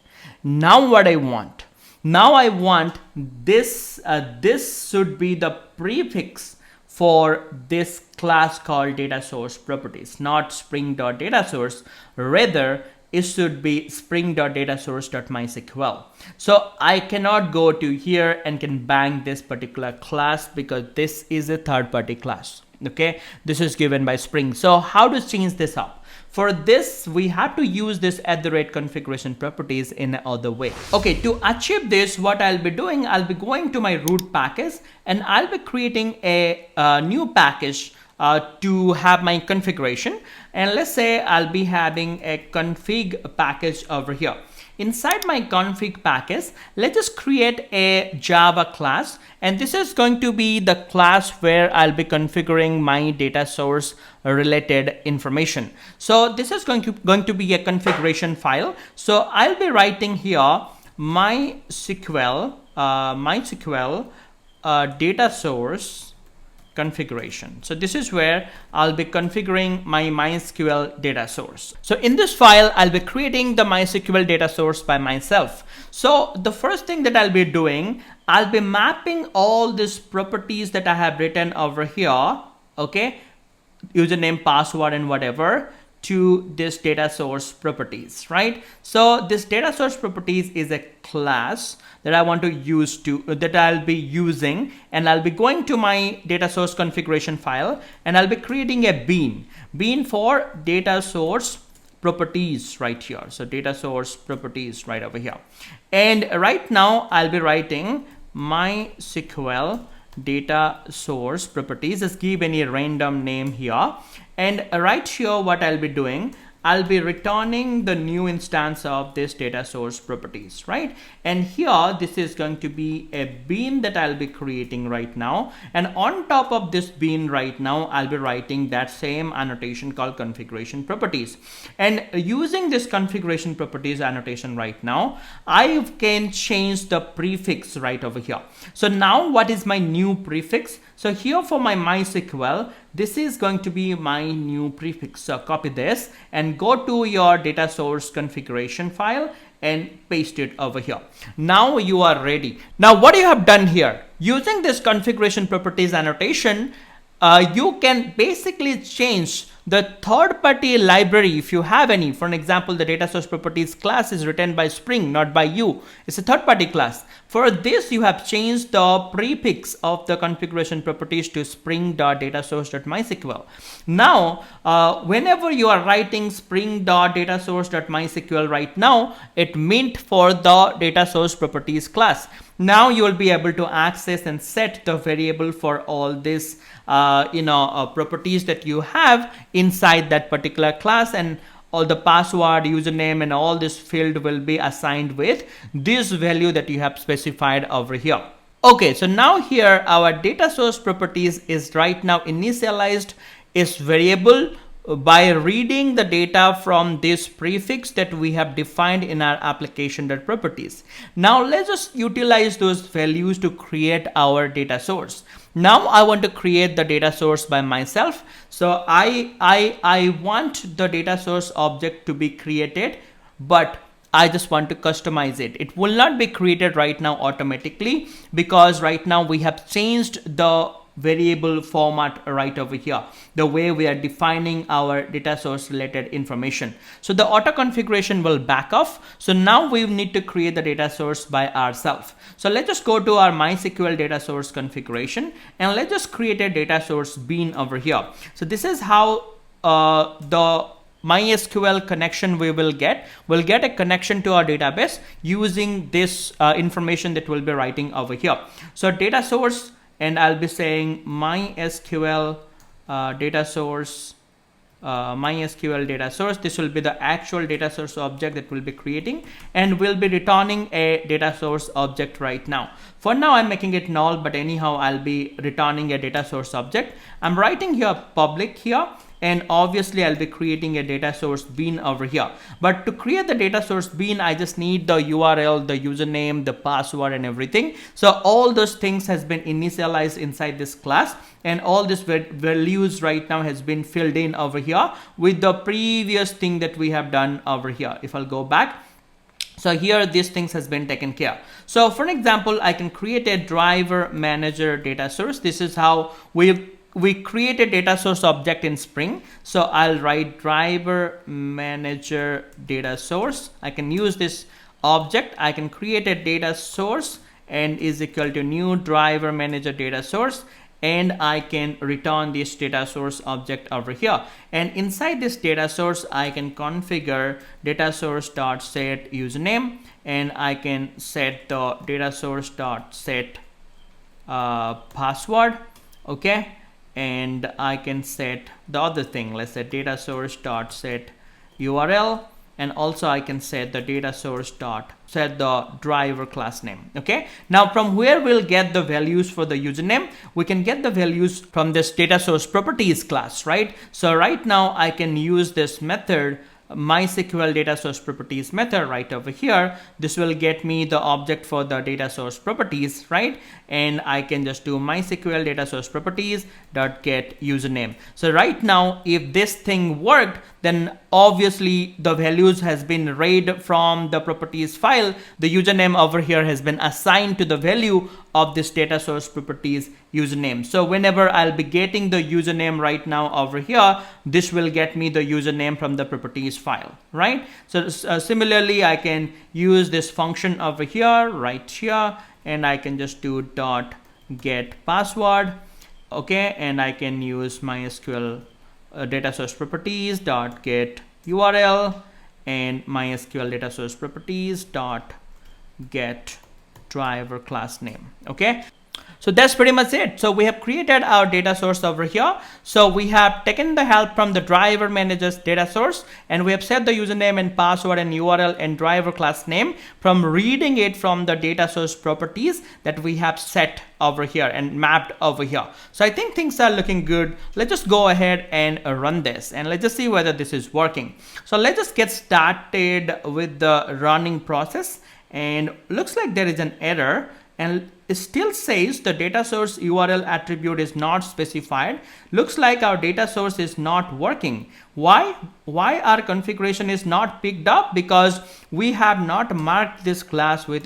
Now what I want? Now I want this, this should be the prefix for this class called DatasourceProperties, not Spring.datasource. Rather, it should be Spring.datasource.mysql. So I cannot go to here and can bang this particular class because this is a third-party class. Okay, this is given by Spring. So how to change this up? For this, we have to use this @configuration properties in another way. Okay, to achieve this, what I'll be doing, I'll be going to my root package and I'll be creating a new package to have my configuration. And let's say I'll be having a config package over here. Inside my config package, let's just create a Java class, and this is going to be the class where I'll be configuring my data source related information. So this is going to be a configuration file. So I'll be writing here MySQL data source configuration. So this is where I'll be configuring my MySQL data source. So in this file, I'll be creating the MySQL data source by myself. So the first thing that I'll be doing, I'll be mapping all these properties that I have written over here, okay, username, password and whatever, to this data source properties, right? So this data source properties is a class that I want to use that I'll be using, and I'll be going to my data source configuration file and I'll be creating a bean for data source properties right here. So data source properties right over here. And right now I'll be writing MySQL data source properties. Just give any random name here. And right here, what I'll be doing, I'll be returning the new instance of this data source properties, right? And here, this is going to be a bean that I'll be creating right now. And on top of this bean right now, I'll be writing that same annotation called configuration properties. And using this configuration properties annotation right now, I can change the prefix right over here. So now what is my new prefix? So here for my MySQL, this is going to be my new prefix. So copy this and go to your data source configuration file and paste it over here. Now you are ready. Now what you have done here, using this configuration properties annotation, you can basically change the third-party library if you have any. For an example, the data source properties class is written by Spring, not by you. It's a third-party class. For this, you have changed the prefix of the configuration properties to spring.datasource.mysql. Now, whenever you are writing spring.datasource.mysql right now, it meant for the data source properties class. Now you will be able to access and set the variable for all these properties that you have inside that particular class, and all the password, username and all this field will be assigned with this value that you have specified over here. Okay, so now here our data source properties is right now initialized is variable by reading the data from this prefix that we have defined in our application.properties. Now let's just utilize those values to create our data source. Now I want to create the data source by myself. So I want the data source object to be created, but I just want to customize it. It will not be created right now automatically, because right now we have changed the variable format right over here, the way we are defining our data source related information. So the auto configuration will back off. So now we need to create the data source by ourselves. So let's just go to our MySQL data source configuration, and let's just create a data source bean over here. So this is how the MySQL connection we will get. We'll get a connection to our database using this information that we'll be writing over here. So data source, and I'll be saying MySQL data source, MySQL data source. This will be the actual data source object that we'll be creating, and we'll be returning a data source object right now. For now, I'm making it null, but anyhow, I'll be returning a data source object. I'm writing here public here, and obviously I'll be creating a data source bean over here. But to create the data source bean, I just need the URL, the username, the password, and everything. So all those things has been initialized inside this class, and all this values right now has been filled in over here with the previous thing that we have done over here. If I'll go back, so here these things has been taken care. So for an example, I can create a driver manager data source. This is how we create a data source object in Spring. So I'll write driver manager data source. I can use this object. I can create a data source and is equal to new driver manager data source, and I can return this data source object over here. And inside this data source, I can configure data source.set username, and I can set the data source.set password. Okay. And I can set the other thing. Let's say data source.set URL, and also I can set the data source.set the driver class name. Okay. Now from where we'll get the values for the username, we can get the values from this data source properties class, right? So right now I can use this method, MySQL data source properties method right over here. This will get me the object for the data source properties, right? And I can just do MySQL data source properties dot get username. So right now, if this thing worked, then obviously the values has been read from the properties file. The username over here has been assigned to the value of this data source properties username. So whenever I'll be getting the username right now over here, this will get me the username from the properties file, right? So similarly, I can use this function over here, right here, and I can just do dot get password. Okay, and I can use MySQL data source properties dot get URL and MySQL data source properties dot get driver class name. Okay, so that's pretty much it. So we have created our data source over here. So we have taken the help from the driver manager's data source, and we have set the username and password and URL and driver class name from reading it from the data source properties that we have set over here and mapped over here. So I think things are looking good. Let's just go ahead and run this, and let's just see whether this is working. So let's just get started with the running process, and looks like there is an error, and it still says the data source URL attribute is not specified. Looks like our data source is not working. Why our configuration is not picked up? Because we have not marked this class with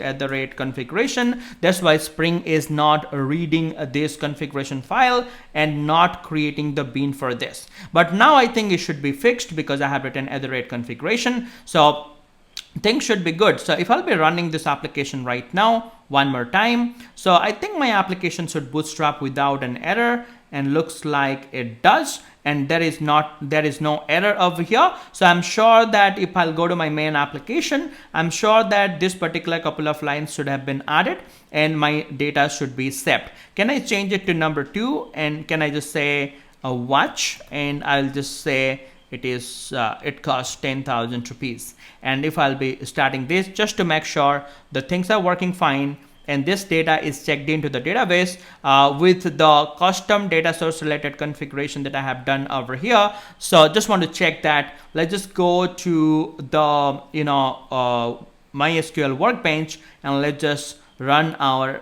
@configuration. That's why Spring is not reading this configuration file and not creating the bean for this. But now I think it should be fixed because I have written @configuration. So things should be good. So if I'll be running this application right now one more time, so I think my application should bootstrap without an error, and looks like it does, and there is no error over here. So I'm sure that if I'll go to my main application, I'm sure that this particular couple of lines should have been added and my data should be saved. Can I change it to number 2, and can I just say watch, and I'll just say it is it costs 10,000 rupees. And if I'll be starting this just to make sure the things are working fine and this data is checked into the database with the custom data source related configuration that I have done over here. So just want to check that. Let's just go to the MySQL workbench, and let's just run our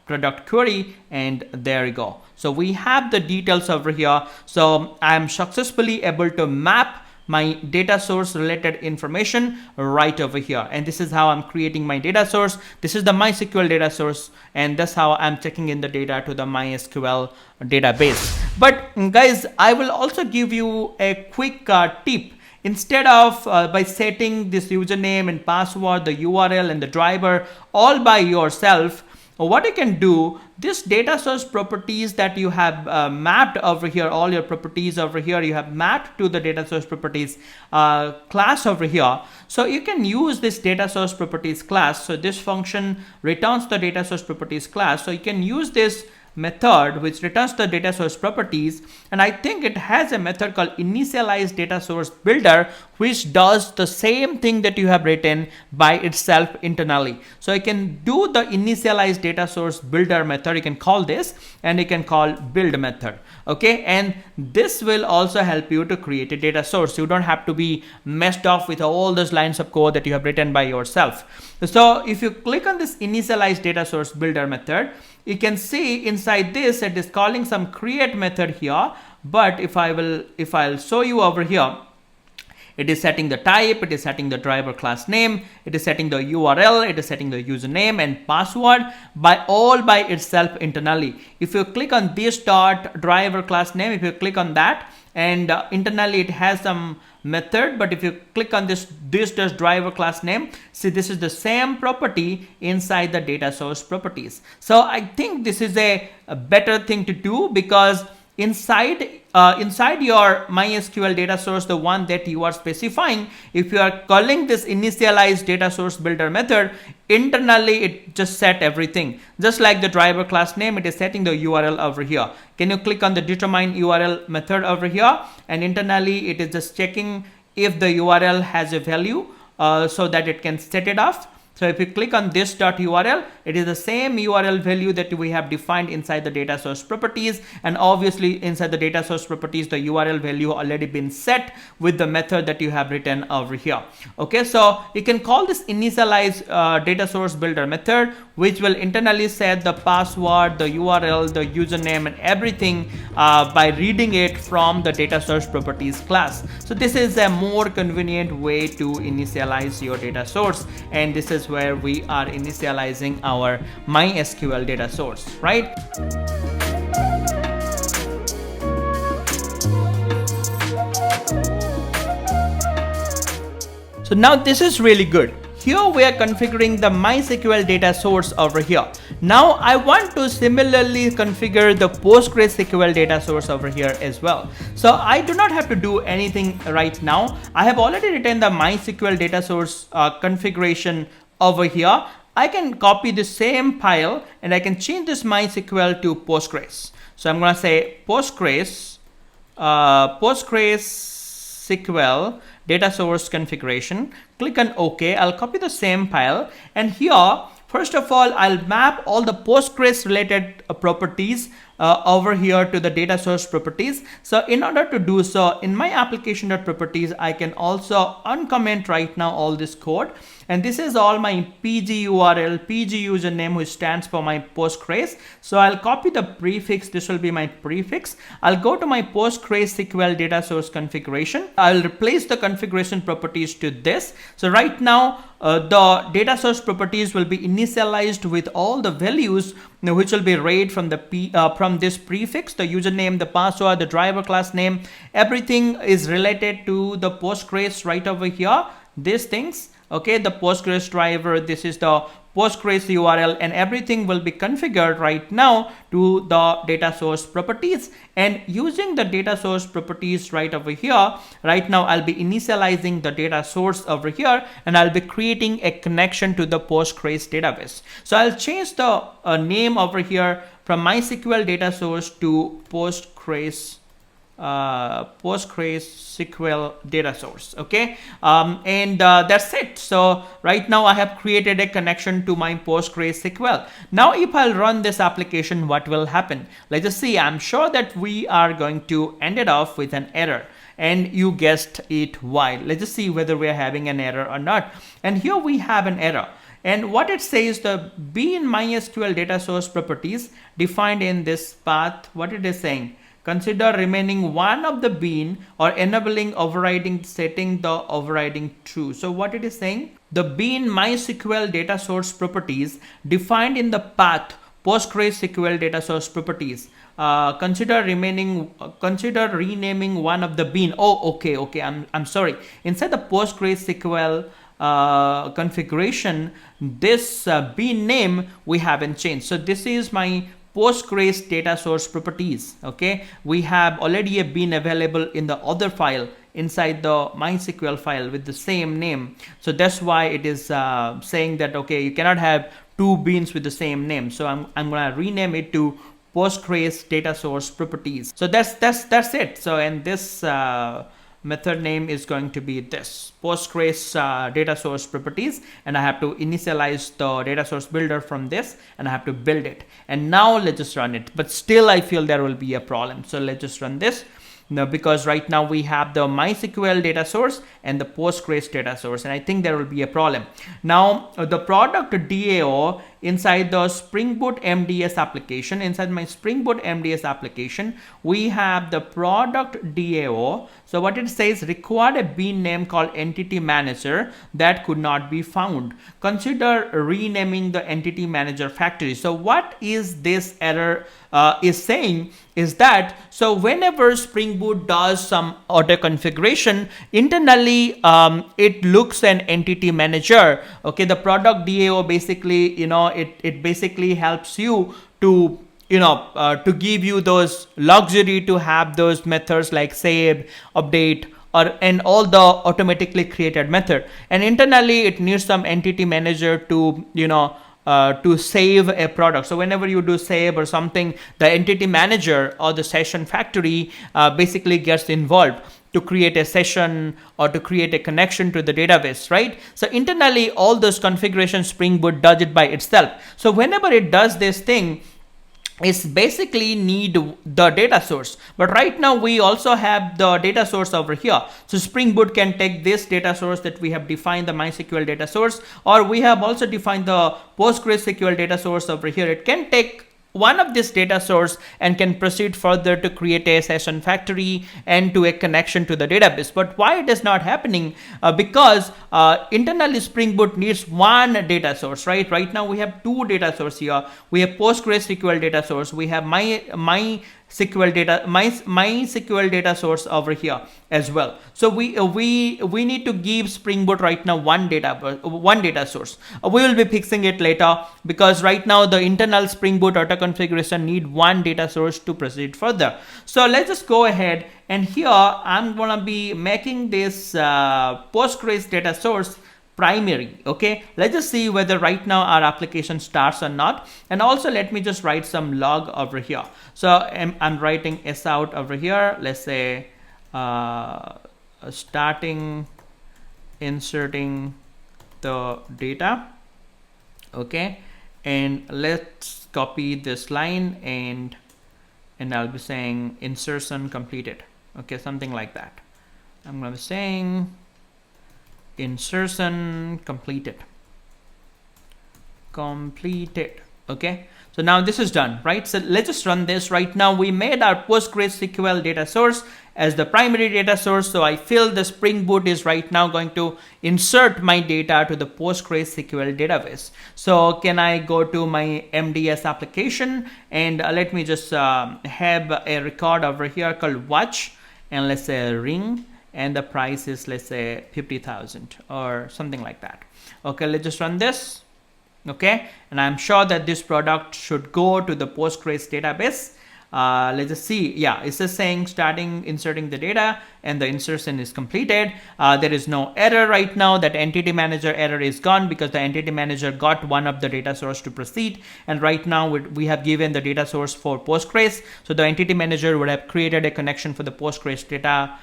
product query, and there you go. So we have the details over here. So I am successfully able to map my data source related information right over here, and this is how I'm creating my data source. This is the MySQL data source, and that's how I'm checking in the data to the MySQL database. But guys, I will also give you a quick tip. Instead of by setting this username and password, the URL and the driver all by yourself, what you can do, this data source properties that you have mapped over here, all your properties over here, you have mapped to the data source properties class over here. So you can use this data source properties class. So this function returns the data source properties class. So you can use this method which returns the data source properties, and I think it has a method called initializeDatasourceBuilder, which does the same thing that you have written by itself internally. So you can do the initializeDatasourceBuilder method, you can call this, and you can call build method. Okay, and this will also help you to create a data source. You don't have to be messed off with all those lines of code that you have written by yourself. So if you click on this initializeDatasourceBuilder method, you can see inside this it is calling some create method here. But if I'll show you over here, it is setting the type, it is setting the driver class name, it is setting the URL, it is setting the username and password by itself internally. If you click on this dot driver class name, if you click on that, and internally it has some method, but if you click on this does driver class name, see this is the same property inside the data source properties. So I think this is a better thing to do, because inside your MySQL data source, the one that you are specifying, if you are calling this initializeDatasourceBuilder method, internally it just set everything. Just like the driver class name, it is setting the URL over here. Can you click on the determine URL method over here, and internally it is just checking if the URL has a value so that it can set it off. So if you click on this .url, it is the same URL value that we have defined inside the data source properties, and obviously inside the data source properties the URL value already been set with the method that you have written over here. Okay, so you can call this initialize data source builder method, which will internally set the password, the URL, the username and everything by reading it from the data source properties class. So this is a more convenient way to initialize your data source, and this is where we are initializing our MySQL data source, right? So now this is really good. Here we are configuring the MySQL data source over here. Now I want to similarly configure the PostgreSQL data source over here as well. So I do not have to do anything right now. I have already written the MySQL data source configuration over here. I can copy the same file and I can change this MySQL to Postgres. So I'm going to say PostgreSQL data source configuration. Click on OK. I'll copy the same file, and here first of all I'll map all the Postgres related properties over here to the data source properties. So in order to do so, in my application.properties I can also uncomment right now all this code, and this is all my PG URL, PG username, which stands for my Postgres. So I'll copy the prefix. This will be my prefix. I'll go to my PostgreSQL data source configuration. I'll replace the configuration properties to this. So right now the data source properties will be initialized with all the values which will be read from the from this prefix, the username, the password, the driver class name. Everything is related to the Postgres right over here. These things. Okay, the Postgres driver, this is the Postgres URL, and everything will be configured right now to the data source properties. And using the data source properties right over here, right now I'll be initializing the data source over here, and I'll be creating a connection to the Postgres database. So I'll change the name over here from MySQL data source to PostgreSQL data source. Okay, and that's it. So right now I have created a connection to my PostgreSQL. Now if I'll run this application, what will happen? Let's just see. I'm sure that we are going to end it off with an error, and you guessed it, why. Let's just see whether we're having an error or not. And here we have an error. And what it says, the bean MySQL data source properties defined in this path, what it is saying, consider remaining one of the bean or enabling overriding setting the overriding true. So what it is saying, the bean MySQL data source properties defined in the path PostgreSQL data source properties. Consider renaming one of the bean. Oh, okay. I'm sorry. Inside the PostgreSQL configuration, this bean name we haven't changed. So this is my Postgres data source properties. Okay, we have already a bean available in the other file inside the MySQL file with the same name. So that's why it is saying that okay, you cannot have two beans with the same name. So I'm gonna rename it to Postgres data source properties. So that's it. So and this method name is going to be this Postgres data source properties, and I have to initialize the data source builder from this, and I have to build it. And now let's just run it, but still I feel there will be a problem. So let's just run this. Now, because right now we have the MySQL data source and the Postgres data source, and I think there will be a problem. Now the product DAO inside the Spring Boot MDS application, inside my Spring Boot MDS application, we have the product DAO. So what it says, required a bean name called EntityManager that could not be found. Consider renaming the EntityManager factory. So what is this error is saying is that, so whenever Spring Boot does some auto configuration, internally it looks an entity manager. Okay, the product DAO basically, it basically helps you to to give you those luxury to have those methods like save, update, and all the automatically created method. And internally it needs some entity manager to to save a product. So whenever you do save or something, the entity manager or the session factory basically gets involved to create a session or to create a connection to the database, right? So internally all those configurations Spring Boot does it by itself. So whenever it does this thing, is basically need the data source, but right now we also have the data source over here. So Spring Boot can take this data source that we have defined, the MySQL data source, or we have also defined the PostgreSQL data source over here. It can take one of this data source and can proceed further to create a session factory and to a connection to the database. But why it is not happening? Because internally Spring Boot needs one data source, right? Right now we have two data source here. We have PostgreSQL data source. We have MySQL data source over here as well. So we need to give Spring Boot right now one data source. We will be fixing it later, because right now the internal Spring Boot auto configuration need one data source to proceed further. So let's just go ahead, and here I'm gonna be making this Postgres data source primary. Okay, let's just see whether right now our application starts or not. And also let me just write some log over here. So I'm writing s out over here. Let's say starting inserting the data. Okay, and let's copy this line, and I'll be saying insertion completed. Okay, something like that. I'm going to be saying insertion completed. Okay, so now this is done, right? So let's just run this. Right now we made our PostgreSQL data source as the primary data source. So I feel the Spring Boot is right now going to insert my data to the PostgreSQL database. So can I go to my MDS application, and let me just have a record over here called watch, and let's say ring, and the price is, let's say, 50,000 or something like that. Okay, let's just run this. Okay, and I'm sure that this product should go to the Postgres database. Let's just see. Yeah, it's just saying starting inserting the data, and the insertion is completed. There is no error right now. That entity manager error is gone because the entity manager got one of the data source to proceed. And right now we have given the data source for Postgres. So the entity manager would have created a connection for the Postgres data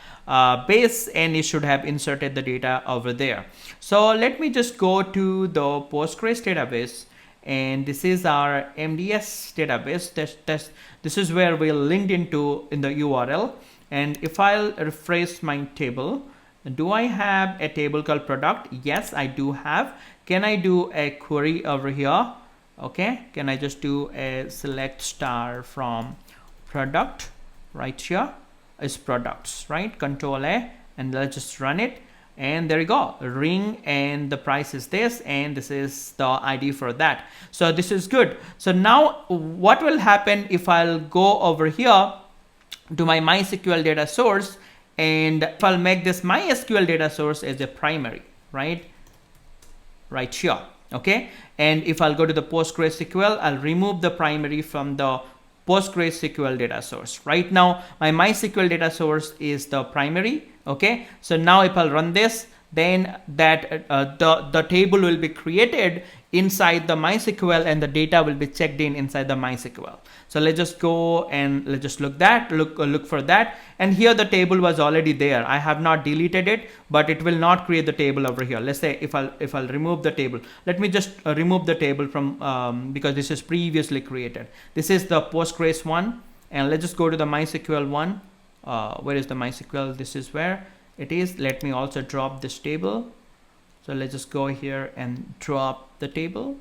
base, and it should have inserted the data over there. So let me just go to the Postgres database, and this is our MDS database. This is where we linked into in the URL. And if I'll refresh my table, Do I have a table called product? Yes, I do have. Can I do a query over here? Okay, can I just do a select star from product right here? Is products, right? Control A, and let's just run it. And there you go, ring, and the price is this, and this is the ID for that. So this is good. So now what will happen if I'll go over here to my MySQL data source, and if I'll make this MySQL data source as a primary, right here, okay? And if I'll go to the PostgreSQL, I'll remove the primary from the PostgreSQL data source. Right now my MySQL data source is the primary, okay? So now if I'll run this, then that the table will be created inside the MySQL, and the data will be checked in inside the MySQL. So let's just go and let's just look for that. And here the table was already there. I have not deleted it, but it will not create the table over here. Let's say if I'll remove the table, let me just remove the table from because this is previously created. This is the Postgres one, and let's just go to the MySQL one. Where is the MySQL? This is where it is. Let me also drop this table. So let's just go here and drop the table.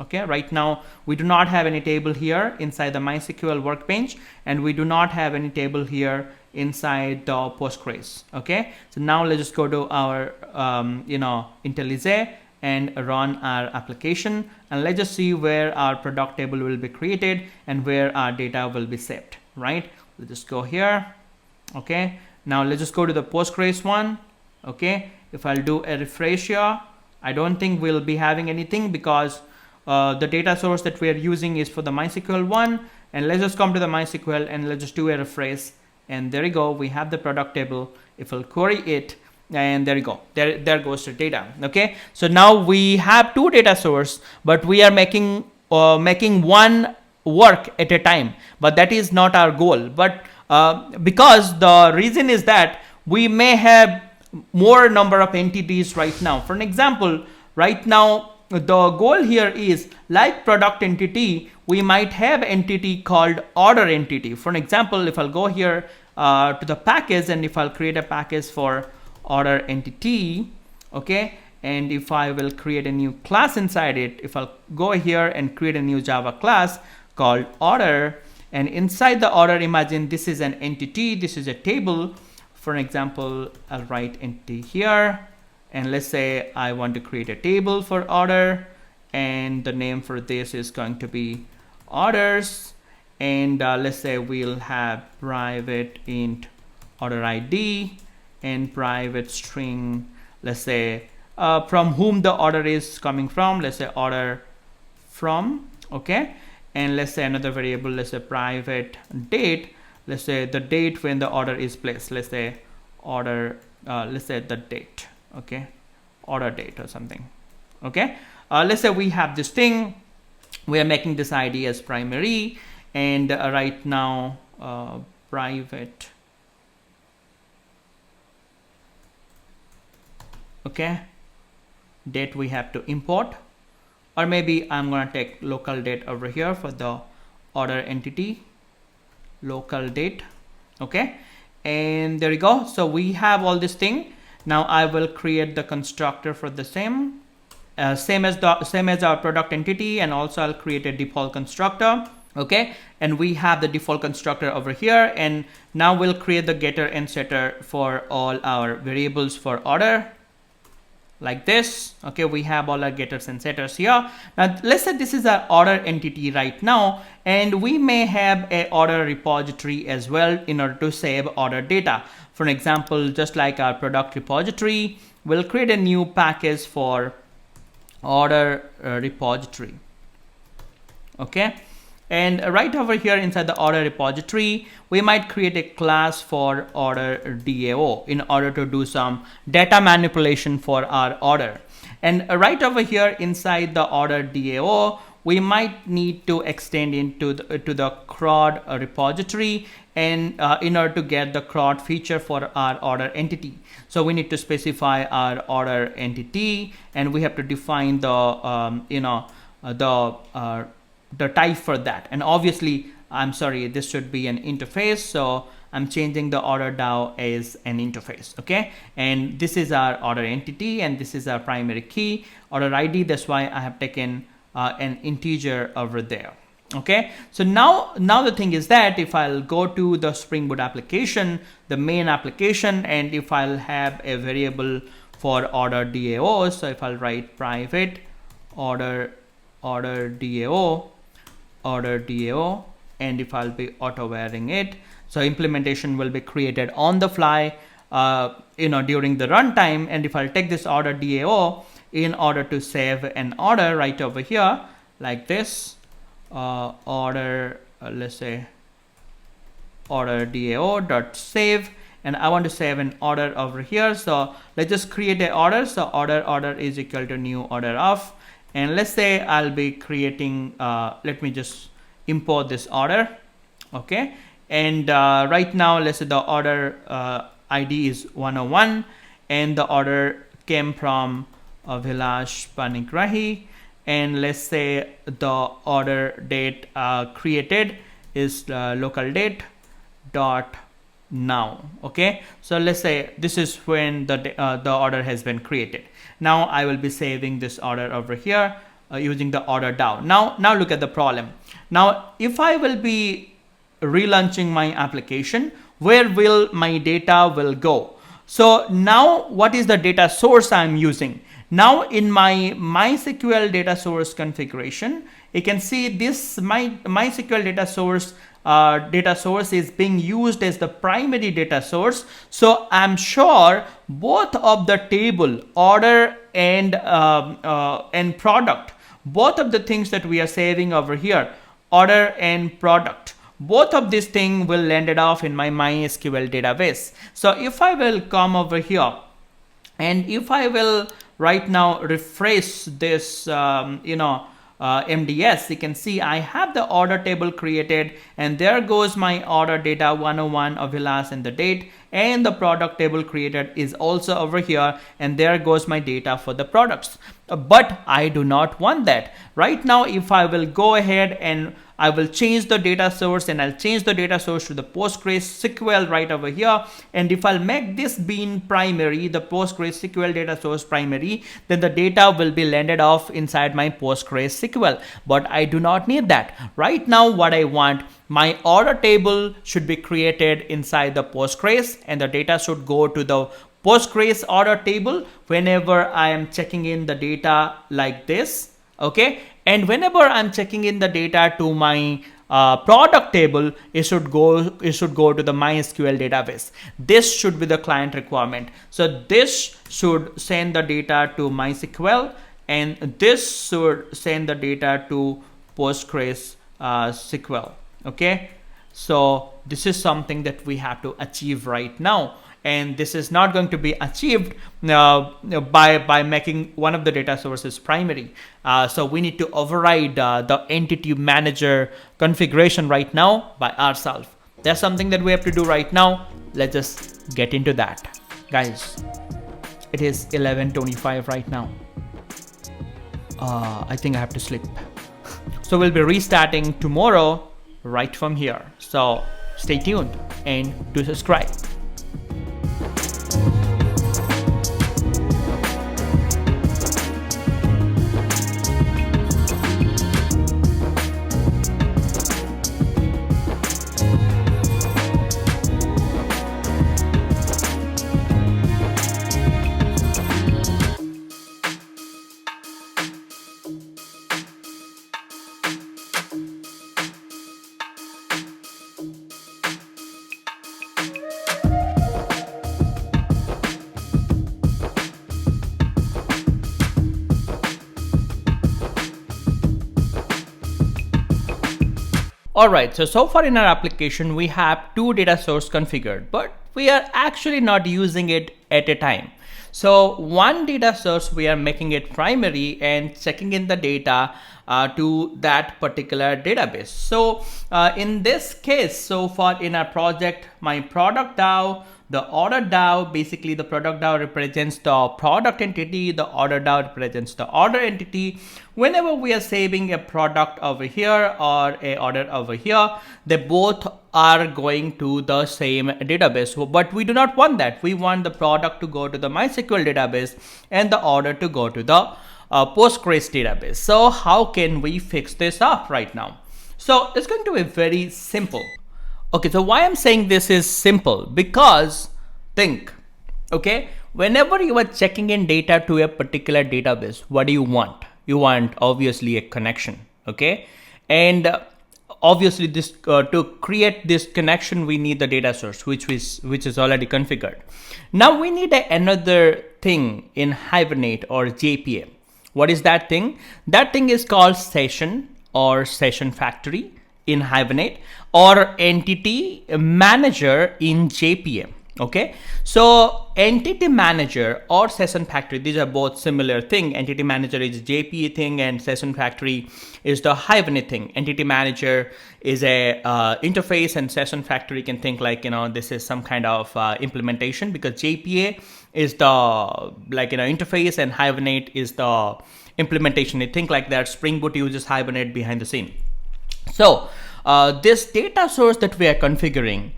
Okay, right now we do not have any table here inside the MySQL workbench, and we do not have any table here inside the Postgres. Okay, so now let's just go to our IntelliJ and run our application, and let's just see where our product table will be created and where our data will be saved. Right, let's just go here. Okay, now let's just go to the Postgres one. Okay, if I'll do a refresh here, I don't think we'll be having anything because the data source that we are using is for the MySQL one. And let's just come to the MySQL and let's just do a refresh, and there you go, we have the product table. If we'll query it, and there you go, there goes the data. Okay, so now we have two data source, but we are making one work at a time, but that is not our goal. But because the reason is that we may have more number of entities right now. For an example, right now the goal here is, like product entity, we might have entity called order entity. For an example, if I'll go here to the package, and if I'll create a package for order entity, okay, and if I will create a new class inside it, if I'll go here and create a new Java class called order, and inside the order, imagine this is an entity, this is a table. For an example, I'll write entity here, and let's say I want to create a table for order, and the name for this is going to be orders, and let's say we'll have private int order ID and private string, let's say from whom the order is coming from, let's say order from, okay, and let's say another variable, let's say private date, let's say the date when the order is placed, let's say order, let's say the date, okay, order date or something. Okay, let's say we have this thing, we are making this ID as primary, and right now private, okay, date we have to import, or maybe I'm gonna take local date over here for the order entity, local date, okay, and there you go. So we have all this thing. Now I will create the constructor for the same as our product entity, and also I'll create a default constructor, okay, and we have the default constructor over here, and now we'll create the getter and setter for all our variables for order, like this. Okay, we have all our getters and setters here. Now let's say this is our order entity right now, and we may have a order repository as well in order to save order data. For an example, just like our product repository, we'll create a new package for order repository, okay, and right over here inside the order repository, we might create a class for order DAO in order to do some data manipulation for our order. And right over here inside the order DAO, we might need to extend into the CRUD repository, and in order to get the CRUD feature for our order entity. So we need to specify our order entity, and we have to define the the type for that. And obviously, I'm sorry, this should be an interface, so I'm changing the order DAO as an interface. Okay, and this is our order entity, and this is our primary key, order ID. That's why I have taken an integer over there. Okay, so now the thing is that if I'll go to the Spring Boot application, the main application, and if I'll have a variable for order DAO, so if I'll write private order DAO, and if I'll be auto varying it, so implementation will be created on the fly, during the runtime. And if I'll take this order DAO in order to save an order right over here like this, let's say order DAO dot save, and I want to save an order over here. So let's just create an order. So order is equal to new order of, and let's say I'll be creating, let me just import this order. Okay, and right now let's say the order ID is 101, and the order came from Vilash Panigrahi, and let's say the order date created is local date dot now. Okay, so let's say this is when the order has been created. Now I will be saving this order over here using the order DAO. Now look at the problem. Now if I will be relaunching my application, where will my data will go? So now what is the data source I'm using? Now in my MySQL data source configuration, you can see this MySQL data source is being used as the primary data source. So I'm sure both of the table order and product, both of the things that we are saving over here, order and product, both of these things will landed off in my MySQL database. So if I will come over here, and if I will right now refresh this MDS, you can see I have the order table created, and there goes my order data 101 of Vilas and the date, and the product table created is also over here, and there goes my data for the products. But I do not want that. Right now, if I will go ahead and I will change the data source, and I'll change the data source to the Postgres SQL right over here. And if I'll make this being primary, the Postgres SQL data source primary, then the data will be landed off inside my Postgres SQL. But I do not need that. Right now, what I want, my order table should be created inside the Postgres, and the data should go to the Postgres order table whenever I am checking in the data like this. Okay, and whenever I'm checking in the data to my product table, it should go to the MySQL database. This should be the client requirement. So this should send the data to MySQL, and this should send the data to Postgres SQL. Okay, so this is something that we have to achieve right now. And this is not going to be achieved by making one of the data sources primary. So we need to override the entity manager configuration right now by ourselves. That's something that we have to do right now. Let's just get into that. Guys, it is 11:25 right now. I think I have to sleep. So we'll be restarting tomorrow right from here. So stay tuned and do subscribe. Alright, so far in our application, we have two data source configured, but we are actually not using it at a time. So one data source, we are making it primary and checking in the data to that particular database. So in this case, so far in our project, my product DAO The order DAO, basically the product DAO represents the product entity, the order DAO represents the order entity. Whenever we are saving a product over here or a order over here, they both are going to the same database. But we do not want that. We want the product to go to the MySQL database and the order to go to the Postgres database. So how can we fix this up right now? So it's going to be very simple. Okay, so why I'm saying this is simple, because think, okay, whenever you are checking in data to a particular database, what do you want? You want obviously a connection, okay? And obviously this to create this connection, we need the data source, which is already configured. Now we need another thing in Hibernate or JPA. What is that thing? That thing is called session or session factory in Hibernate, or entity manager in JPA. Okay, so entity manager or session factory, these are both similar thing. Entity manager is JPA thing and session factory is the Hibernate thing. Entity manager is a interface, and session factory can think like, this is some kind of implementation, because JPA is the interface and Hibernate is the implementation. You think like that. Spring Boot uses Hibernate behind the scene. So this data source that we are configuring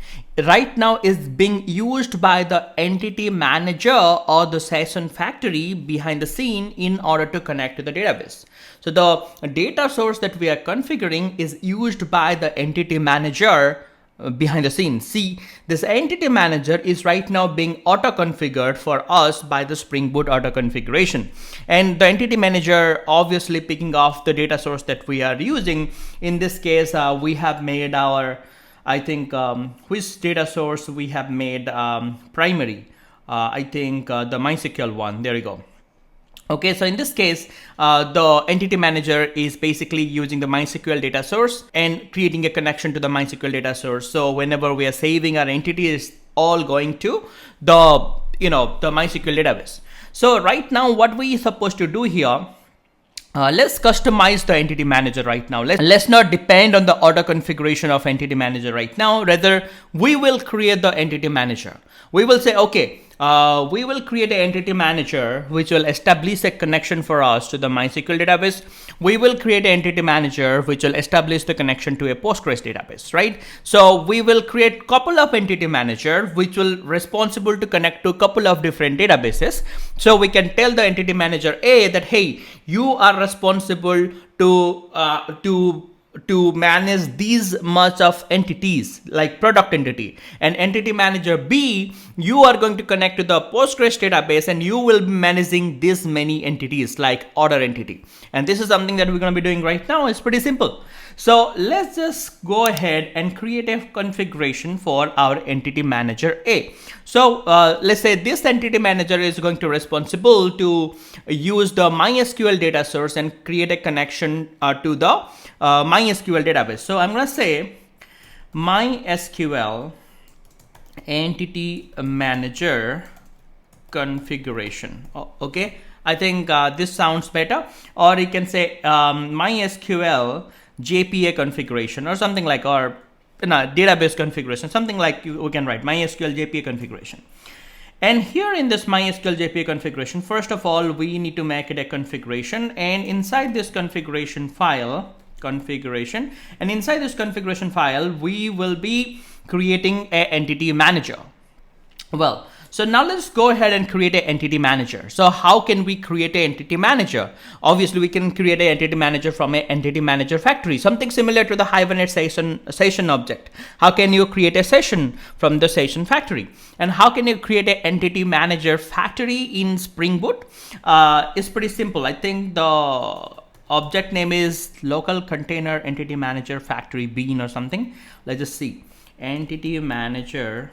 right now is being used by the entity manager or the session factory behind the scene in order to connect to the database. So the data source that we are configuring is used by the entity manager behind the scenes. See, this entity manager is right now being auto configured for us by the Spring Boot auto configuration, and the entity manager obviously picking off the data source that we are using. In this case, we have made our, I think, which data source we have made primary. I think the MySQL one. There you go. Okay, so in this case, the entity manager is basically using the MySQL data source and creating a connection to the MySQL data source. So whenever we are saving our entity, is all going to the the MySQL database. So right now, what we are supposed to do here, let's customize the entity manager right now. Let's not depend on the auto configuration of entity manager right now. Rather, we will create the entity manager. We will say, okay, we will create an entity manager which will establish a connection for us to the MySQL database. We will create an entity manager which will establish the connection to a Postgres database, right? So we will create couple of entity manager which will responsible to connect to a couple of different databases. So we can tell the entity manager A that, hey, you are responsible to manage these much of entities like product entity, and entity manager B, you are going to connect to the Postgres database and you will be managing this many entities like order entity. And this is something that we're going to be doing right now. It's pretty simple. So let's just go ahead and create a configuration for our entity manager A. So let's say this entity manager is going to responsible to use the MySQL data source and create a connection to the MySQL database. So I'm going to say MySQL entity manager configuration. Okay, I think this sounds better. Or you can say MySQL JPA configuration or something like, or database configuration, something like we can write MySQL JPA configuration. And here in this MySQL JPA configuration, first of all, we need to make it a configuration, and inside this configuration file, and inside this configuration file, we will be creating an entity manager. Well, so now let's go ahead and create an entity manager. So how can we create an entity manager? Obviously, we can create an entity manager from an entity manager factory, something similar to the Hibernate session object. How can you create a session from the session factory? And how can you create an entity manager factory in Spring Boot? It's pretty simple. I think the object name is local container entity manager factory bean or something. Let's just see. Entity manager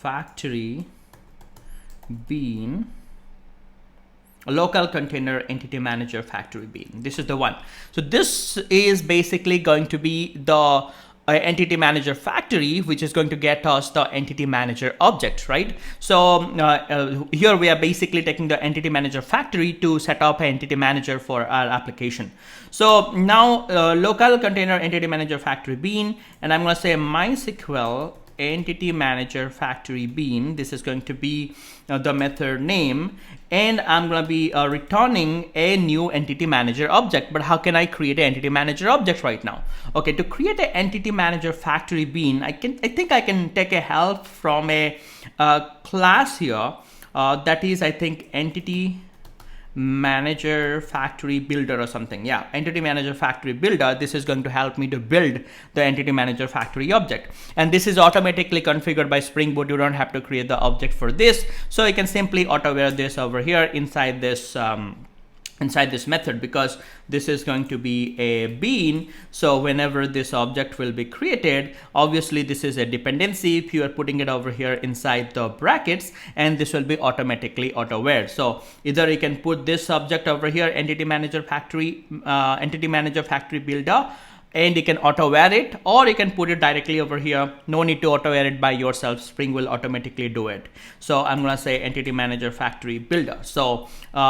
factory bean, local container entity manager factory bean. This is the one. So this is basically going to be the entity manager factory, which is going to get us the entity manager object, right? So here we are basically taking the entity manager factory to set up an entity manager for our application. So now local container entity manager factory bean, and I'm going to say MySQL entity manager factory bean. This is going to be the method name, and I'm going to be returning a new entity manager object. But how can I create an entity manager object right now? Okay, to create an entity manager factory bean, I think I can take a help from a class here that is, I think, entity manager factory builder or something. Yeah, entity manager factory builder. This is going to help me to build the entity manager factory object, and this is automatically configured by Spring Boot. You don't have to create the object for this, so you can simply auto-ware this over here inside this method, because this is going to be a bean. So whenever this object will be created, obviously this is a dependency. If you are putting it over here inside the brackets, and this will be automatically auto-ware. So either you can put this object over here, entity manager factory builder, and you can auto-ware it, or you can put it directly over here. No need to auto-ware it by yourself. Spring will automatically do it. So I'm going to say entity manager factory builder. So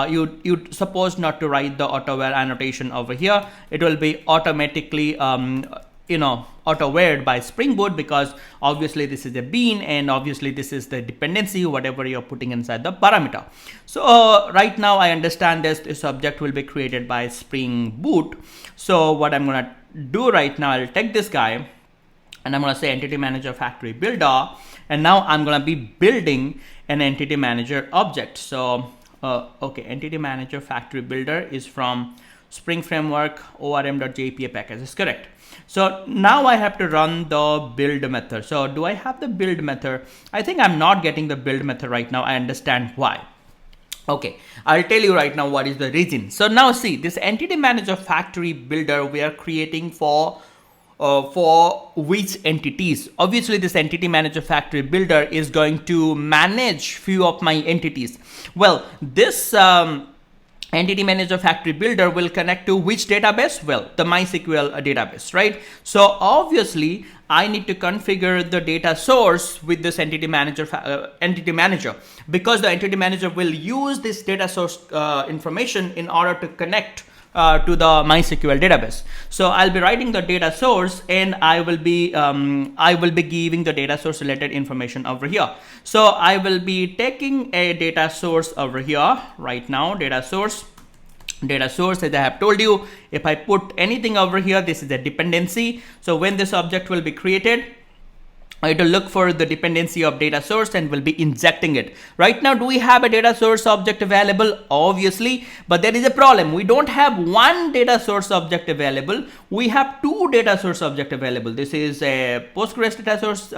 you suppose not to write the auto-ware annotation over here. It will be automatically auto-wared by Spring Boot, because obviously this is a bean, and obviously this is the dependency, whatever you're putting inside the parameter. So right now I understand this object will be created by Spring Boot. So what I'm going to do right now, I'll take this guy and I'm going to say entity manager factory builder, and now I'm going to be building an entity manager object. So okay, entity manager factory builder is from Spring Framework orm.jpa package is correct. So now I have to run the build method. So do I have the build method? I think I'm not getting the build method right now. I understand why. Okay, I'll tell you right now what is the reason. So now see, this entity manager factory builder we are creating for which entities. Obviously this entity manager factory builder is going to manage few of my entities. Well, this entity manager factory builder will connect to which database? Well, the MySQL database, right? So obviously I need to configure the data source with this entity manager, because the entity manager will use this data source information in order to connect to the MySQL database. So I'll be writing the data source, and I will be giving the data source related information over here. So I will be taking a data source over here right now. Data source, as I have told you, if I put anything over here, this is a dependency. So when this object will be created, it will look for the dependency of data source and will be injecting it. Right now, do we have a data source object available? Obviously, but there is a problem. We don't have one data source object available. We have two data source object available. This is a Postgres data source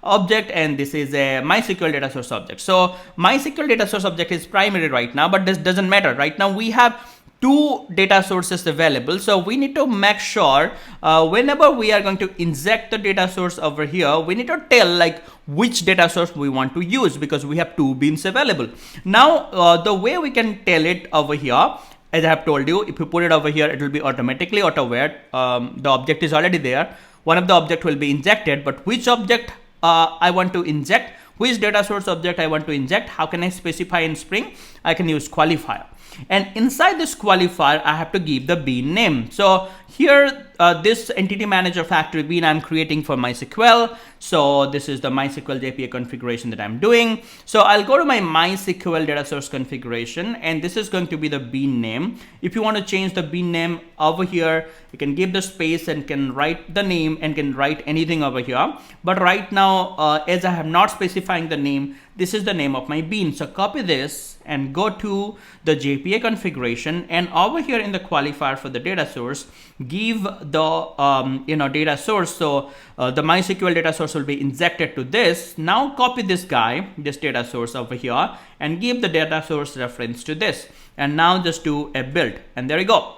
object, and this is a MySQL data source object. So MySQL data source object is primary right now, but this doesn't matter. Right now we have two data sources available, so we need to make sure whenever we are going to inject the data source over here, we need to tell like which data source we want to use, because we have two beans available. Now the way we can tell it over here, as I have told you, if you put it over here, it will be automatically auto-wared. The object is already there. One of the object will be injected, but which object I want to inject, which data source object I want to inject, how can I specify in Spring? I can use qualifier. And inside this qualifier, I have to give the bean name. So here, this entity manager factory bean I'm creating for MySQL. So this is the MySQL JPA configuration that I'm doing. So I'll go to my MySQL data source configuration, and this is going to be the bean name. If you want to change the bean name over here, you can give the space and can write the name and can write anything over here. But right now, as I have not specifying the name, this is the name of my bean. So copy this and go to the JPA configuration, and over here in the qualifier for the data source, give the data source. So the MySQL data source will be injected to this. Now copy this guy, this data source over here, and give the data source reference to this, and now just do a build, and there you go.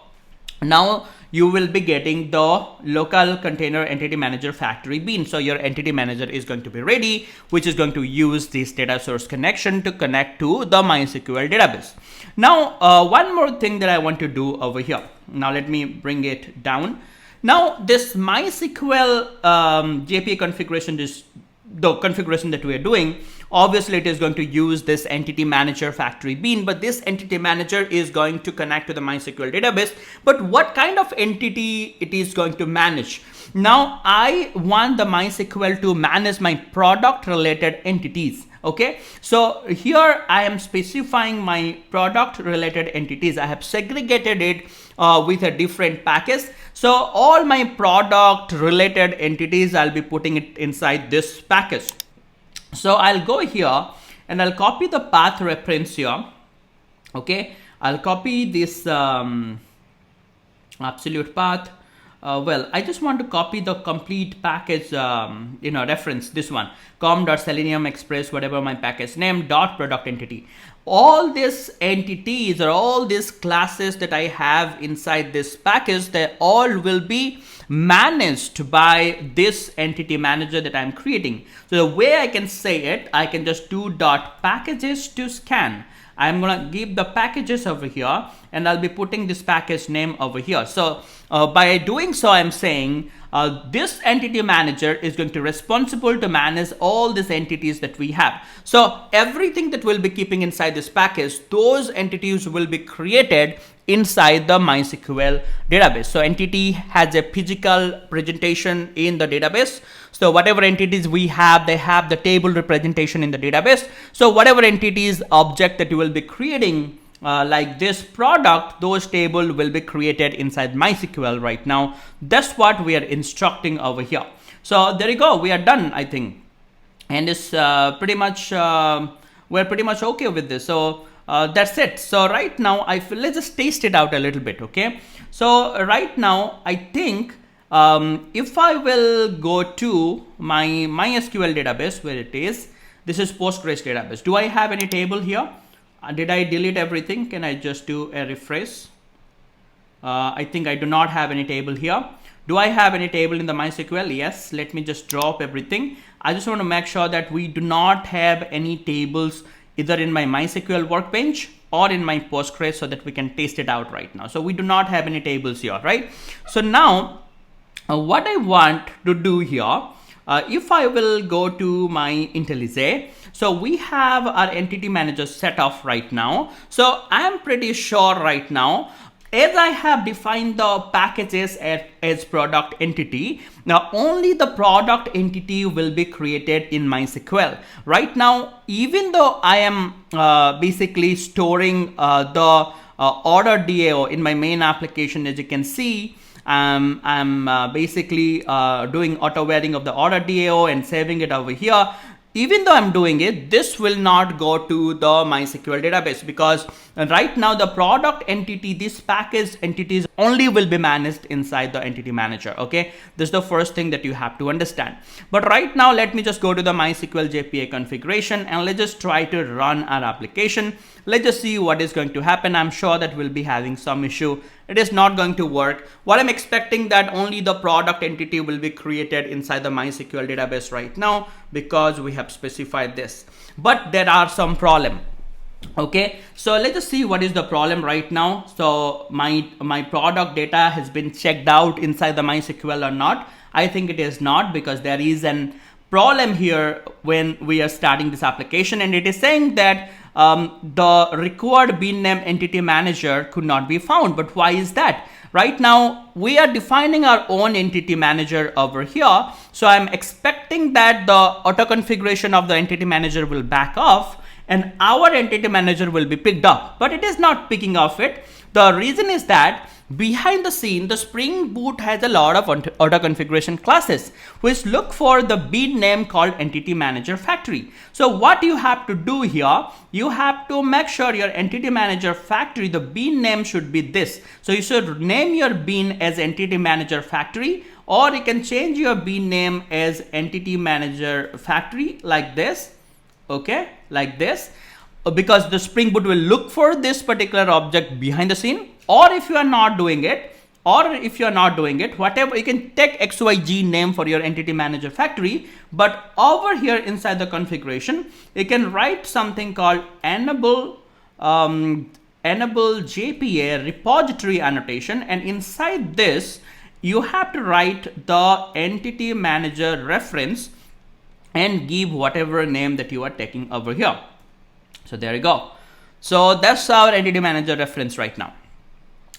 Now you will be getting the local container entity manager factory bean. So your entity manager is going to be ready, which is going to use this data source connection to connect to the MySQL database. Now one more thing that I want to do over here. Now let me bring it down. Now this MySQL JPA configuration is the configuration that we are doing. Obviously, it is going to use this entity manager factory bean, but this entity manager is going to connect to the MySQL database. But what kind of entity it is going to manage? Now, I want the MySQL to manage my product related entities. Okay, so here I am specifying my product related entities. I have segregated it with a different package. So all my product related entities, I'll be putting it inside this package. So I'll go here and I'll copy the path reference here. Okay, I'll copy this absolute path. Well, I just want to copy the complete package, reference, this one, com.selenium express, whatever my package name, dot product entity. All these entities or all these classes that I have inside this package, they all will be managed by this entity manager that I'm creating. So the way I can say it, I can just do dot packages to scan. I'm gonna give the packages over here and I'll be putting this package name over here. So by doing so, I'm saying this entity manager is going to be responsible to manage all these entities that we have. So everything that we'll be keeping inside this package, those entities will be created inside the MySQL database. So entity has a physical presentation in the database. So whatever entities we have, they have the table representation in the database. So whatever entities object that you will be creating like this product, those table will be created inside MySQL right now. That's what we are instructing over here. So there you go, we are done, I think. And it's pretty much, we're pretty much okay with this. So that's it. So right now, let's just taste it out a little bit, okay? So right now, I think if I will go to my MySQL database, where it is, this is Postgres database. Do I have any table here? Did I delete everything? Can I just do a refresh? I think I do not have any table here. Do I have any table in the MySQL? Yes. Let me just drop everything. I just want to make sure that we do not have any tables either in my MySQL workbench or in my Postgres, so that we can test it out right now. So we do not have any tables here, right? So now what I want to do here, if I will go to my IntelliJ, so we have our entity manager set off right now. So I'm pretty sure right now, as I have defined the packages as product entity, now only the product entity will be created in MySQL. Right now, even though I am basically storing the order DAO in my main application, as you can see, I'm basically doing auto varying of the order DAO and saving it over here. Even though I'm doing it, this will not go to the MySQL database, because right now the product entity, this package entities only will be managed inside the entity manager. Okay, this is the first thing that you have to understand. But right now, let me just go to the MySQL JPA configuration and let's just try to run our application. Let's just see what is going to happen. I'm sure that we'll be having some issue. It is not going to work. What I'm expecting that only the product entity will be created inside the MySQL database right now, because we have specified this. But there are some problem. Okay, so let's just see what is the problem right now. So my product data has been checked out inside the MySQL or not. I think it is not, because there is an problem here when we are starting this application, and it is saying that the required bean name entity manager could not be found. But why is that? Right now, we are defining our own entity manager over here. So I'm expecting that the auto configuration of the entity manager will back off and our entity manager will be picked up, but it is not picking off it. The reason is that behind the scene, the Spring Boot has a lot of auto configuration classes which look for the bean name called entity manager factory. So what you have to do here, you have to make sure your entity manager factory, the bean name should be this. So you should name your bean as entity manager factory, or you can change your bean name as entity manager factory like this. Okay, like this, because the Spring Boot will look for this particular object behind the scene. Or if you are not doing it, whatever, you can take XYZ name for your entity manager factory, but over here inside the configuration, you can write something called EnableJpaRepoistory annotation, and inside this you have to write the entity manager reference and give whatever name that you are taking over here. So there you go. So that's our entity manager reference right now.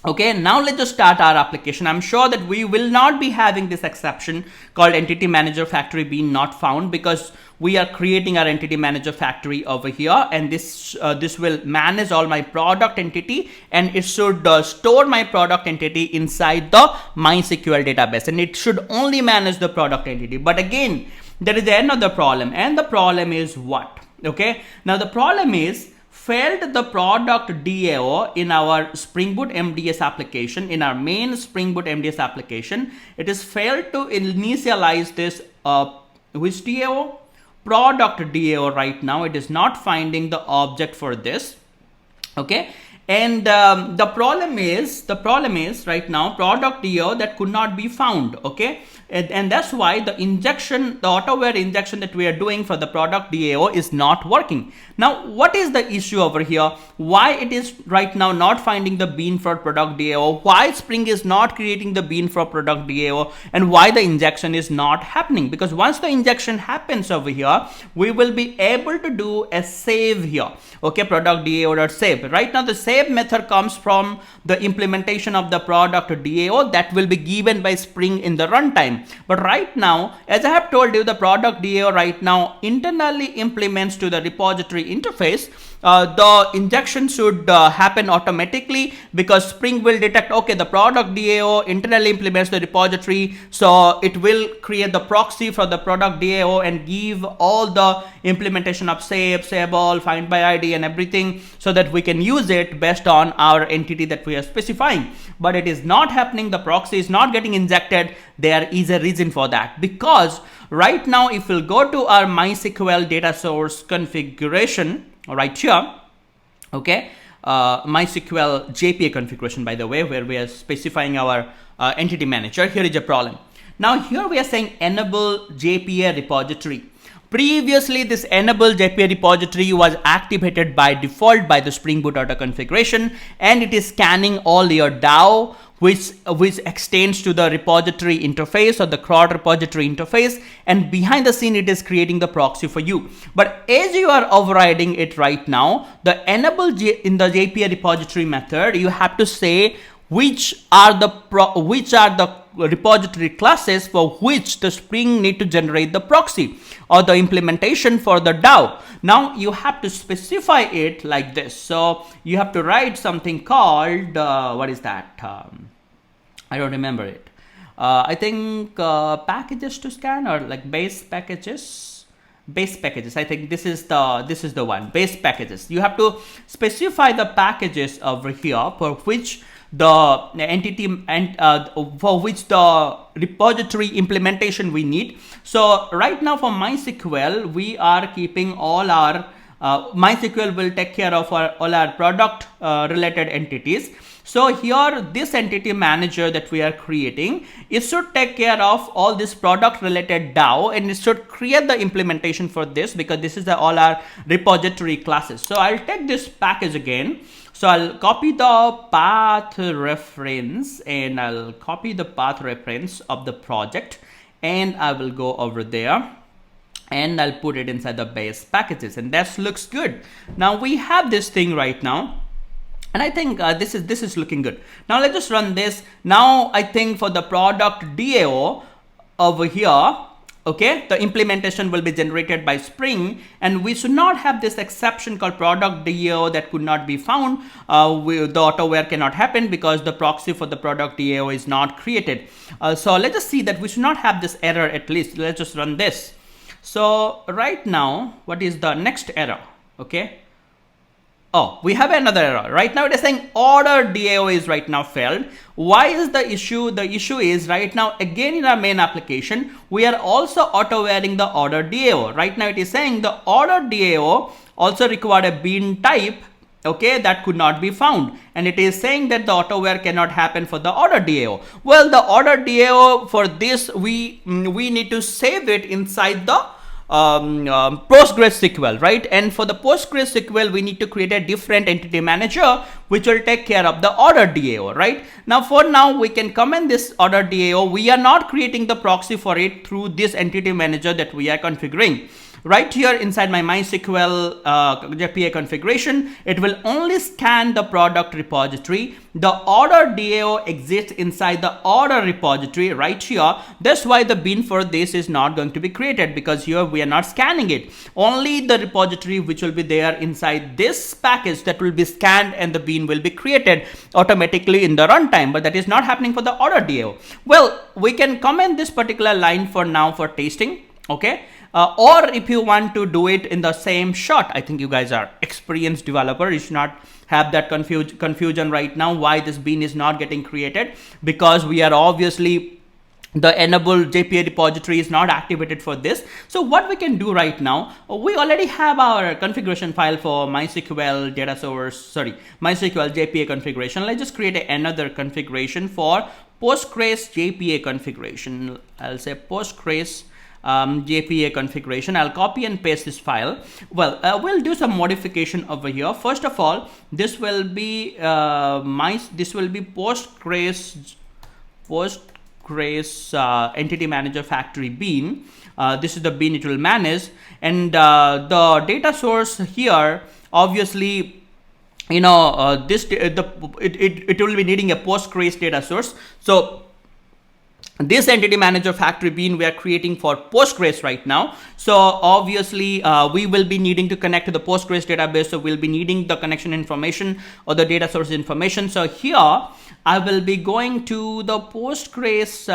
Okay, now let's just start our application. I'm sure that we will not be having this exception called entity manager factory being not found, because we are creating our entity manager factory over here, and this will manage all my product entity, and it should store my product entity inside the MySQL database, and it should only manage the product entity. But again, there is another problem, and the problem is what? Okay, now the problem is failed the product DAO in our Spring Boot MDS application, in our main Spring Boot MDS application. It is failed to initialize this which DAO? Product DAO right now. It is not finding the object for this. Okay, and the problem is right now product DAO that could not be found. Okay, and that's why the injection, the AutoWare injection that we are doing for the product DAO is not working. Now, what is the issue over here? Why it is right now not finding the bean for product DAO? Why Spring is not creating the bean for product DAO? And why the injection is not happening? Because once the injection happens over here, we will be able to do a save here. Okay, product DAO.save. Right now, the save method comes from the implementation of the product DAO that will be given by Spring in the runtime. But right now, as I have told you, the product DAO right now internally implements to the repository interface. The injection should happen automatically, because Spring will detect, okay, the product DAO internally implements the repository, so it will create the proxy for the product DAO and give all the implementation of save all, find by ID and everything, so that we can use it based on our entity that we are specifying. But it is not happening. The proxy is not getting injected. There is a reason for that, because right now if we'll go to our MySQL data source configuration right here, okay, MySQL JPA configuration, by the way, where we are specifying our entity manager, here is a problem. Now here we are saying EnableJpaRepoistory. Previously, this EnableJpaRepoistory was activated by default by the Spring Boot auto configuration, and it is scanning all your DAO, which extends to the repository interface or the CrudRepository interface, and behind the scene it is creating the proxy for you. But as you are overriding it right now, the in the JPA repository method, you have to say which are the repository classes for which the Spring need to generate the proxy or the implementation for the DAO. Now you have to specify it like this. So you have to write something called what is that? I don't remember it. I think packages to scan, or like base packages. I think this is the one, base packages. You have to specify the packages over here for which the entity and for which the repository implementation we need. So right now for MySQL, we are keeping all our MySQL will take care of all our product related entities. So here, this entity manager that we are creating, it should take care of all this product related DAO, and it should create the implementation for this, because this is all our repository classes. So I'll take this package again. So I'll copy the path reference, and I'll copy the path reference of the project, and I will go over there and I'll put it inside the base packages, and that looks good. Now we have this thing right now. And I think this is looking good. Now let's just run this. Now I think for the product DAO over here, okay, the implementation will be generated by Spring, and we should not have this exception called product DAO that could not be found. The AutoWare cannot happen because the proxy for the product DAO is not created. So let's just see that we should not have this error at least. Let's just run this. So right now, what is the next error? Okay. Oh, we have another error. Right now it is saying order DAO is right now failed. Why is the issue? The issue is right now, again in our main application, we are also auto-varying the order DAO. Right now it is saying the order DAO also required a bean type, okay, that could not be found. And it is saying that the auto-ware cannot happen for the order DAO. Well, the order DAO for this, we need to save it inside the PostgreSQL, right? And for the PostgreSQL, we need to create a different entity manager which will take care of the order DAO, right? Now for now, we can comment this order DAO. We are not creating the proxy for it through this entity manager that we are configuring. Right here inside my MySQL JPA configuration, it will only scan the product repository. The order DAO exists inside the order repository right here. That's why the bean for this is not going to be created, because here we are not scanning it. Only the repository which will be there inside this package that will be scanned, and the bean will be created automatically in the runtime, but that is not happening for the order DAO. Well, we can comment this particular line for now for testing, okay? Or if you want to do it in the same shot, I think you guys are experienced developer, you should not have that confusion right now why this bean is not getting created, because we are obviously the EnableJPA repository is not activated for this. So what we can do right now, we already have our configuration file for MySQL JPA configuration. Let's just create another configuration for Postgres JPA configuration. I'll say Postgres JPA configuration. I'll copy and paste this file. Well, we'll do some modification over here. First of all, this will be Postgres entity manager factory bean. This is the bean it will manage, and the data source here, obviously, you know, it will be needing a Postgres data source. So this entity manager factory bean we are creating for Postgres right now. So obviously we will be needing to connect to the Postgres database. So we'll be needing the connection information or the data source information. So here I will be going to the Postgres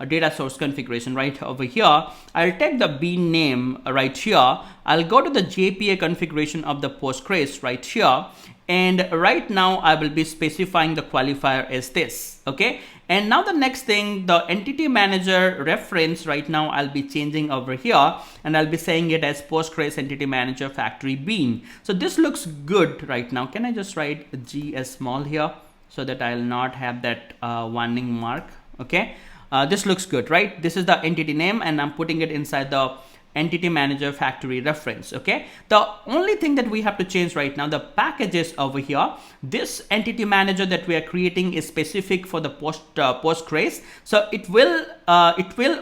data source configuration right over here. I'll take the bean name right here. I'll go to the JPA configuration of the Postgres right here. And right now I will be specifying the qualifier as this, okay? And now the next thing, the entity manager reference right now I'll be changing over here, and I'll be saying it as Postgres entity manager factory bean. So this looks good right now. Can I just write G as small here so that I'll not have that warning mark, okay? This looks good, right? This is the entity name, and I'm putting it inside the entity manager factory reference, okay? The only thing that we have to change right now, the packages over here. This entity manager that we are creating is specific for the Postgres, so it will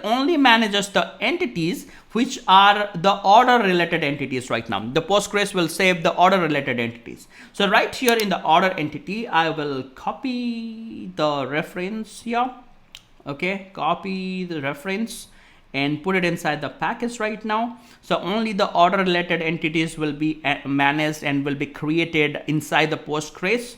only manage us the entities which are the order related entities right now. The Postgres will save the order related entities. So right here in the order entity, I will copy the reference here, okay? Copy the reference and put it inside the package right now. So only the order related entities will be managed and will be created inside the Postgres.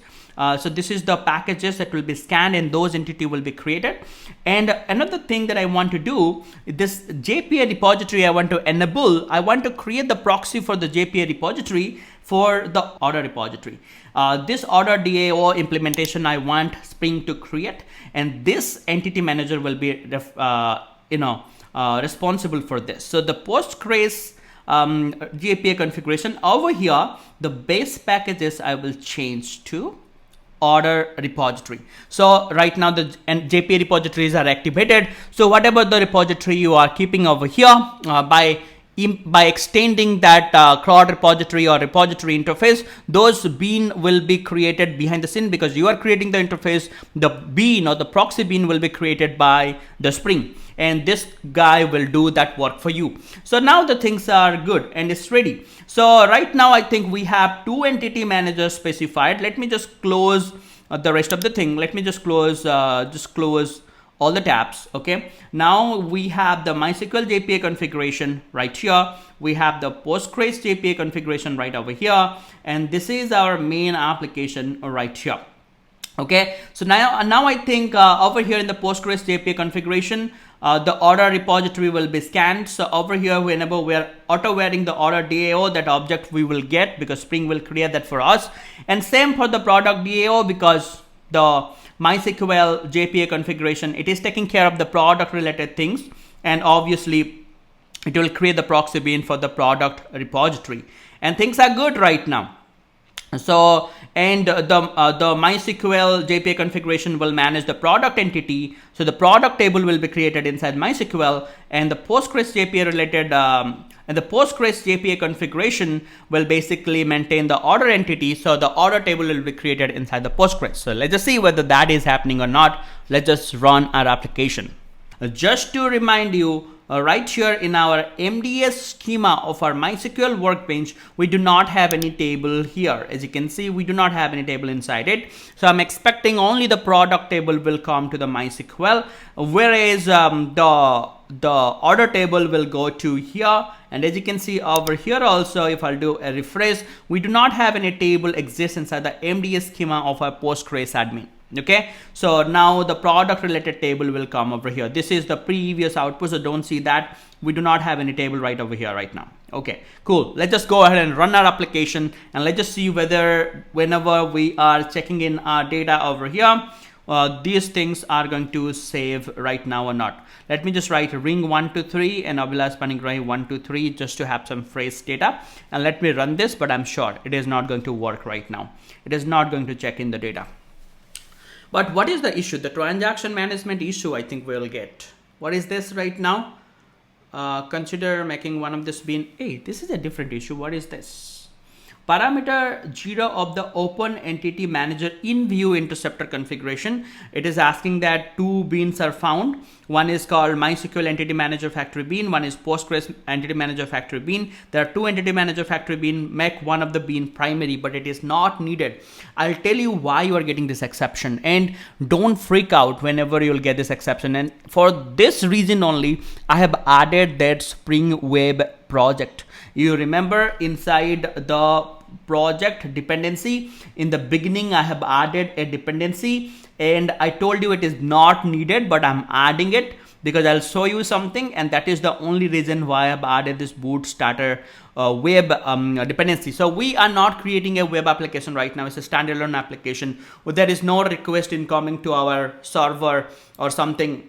So this is the packages that will be scanned, and those entity will be created. And another thing that I want to do, this JPA repository I want to enable. I want to create the proxy for the JPA repository for the order repository. This order DAO implementation I want Spring to create, and this entity manager will be responsible for this. So the Postgres JPA configuration over here, the base packages I will change to order repository. So right now the JPA repositories are activated. So whatever the repository you are keeping over here, by extending that CRUD repository or repository interface, those bean will be created behind the scene, because you are creating the interface. The bean or the proxy bean will be created by the Spring, and this guy will do that work for you. So now the things are good and it's ready. So right now I think we have two entity managers specified. Let me just close the rest of the thing. Let me just close all the tabs, okay? Now we have the MySQL JPA configuration right here. We have the Postgres JPA configuration right over here, and this is our main application right here. Okay, so now I think over here in the Postgres JPA configuration, the order repository will be scanned. So over here, whenever we're auto-varying the order DAO, that object we will get, because Spring will create that for us. And same for the product DAO, because the MySQL JPA configuration, it is taking care of the product related things, and obviously it will create the proxy bean for the product repository, and things are good right now. So, and the MySQL JPA configuration will manage the product entity. So the product table will be created inside MySQL, and the Postgres JPA related and the Postgres JPA configuration will basically maintain the order entity. So the order table will be created inside the Postgres. So let's just see whether that is happening or not. Let's just run our application. Just to remind you, right here in our MDS schema of our MySQL workbench, we do not have any table here. As you can see, we do not have any table inside it. So I'm expecting only the product table will come to the MySQL, whereas the order table will go to here. And as you can see over here also, if I'll do a refresh, we do not have any table exist inside the MDS schema of our Postgres admin. Okay, so now the product related table will come over here. This is the previous output, so don't see that. We do not have any table right over here right now. Okay, cool. Let's just go ahead and run our application, and let's just see whether whenever we are checking in our data over here, these things are going to save right now or not. Let me just write ring 123 and Abhilash Panigrai 123 just to have some phrase data, and let me run this, but I'm sure it is not going to work right now. It is not going to check in the data. But what is the issue? The transaction management issue, I think we'll get. What is this right now? Consider making one of this bean. Hey, this is a different issue. What is this? Parameter 0 of the open entity manager in view interceptor configuration. It is asking that two beans are found. One is called MySQL Entity Manager Factory Bean. One is Postgres Entity Manager Factory Bean. There are two Entity Manager Factory Bean. Make one of the bean primary, but it is not needed. I'll tell you why you are getting this exception, and don't freak out whenever you'll get this exception. And for this reason only, I have added that Spring Web project. You remember inside the project dependency, in the beginning I have added a dependency, and I told you it is not needed, but I'm adding it because I'll show you something, and that is the only reason why I've added this boot starter web dependency. So we are not creating a web application right now. It's a standalone application. There is no request incoming to our server or something.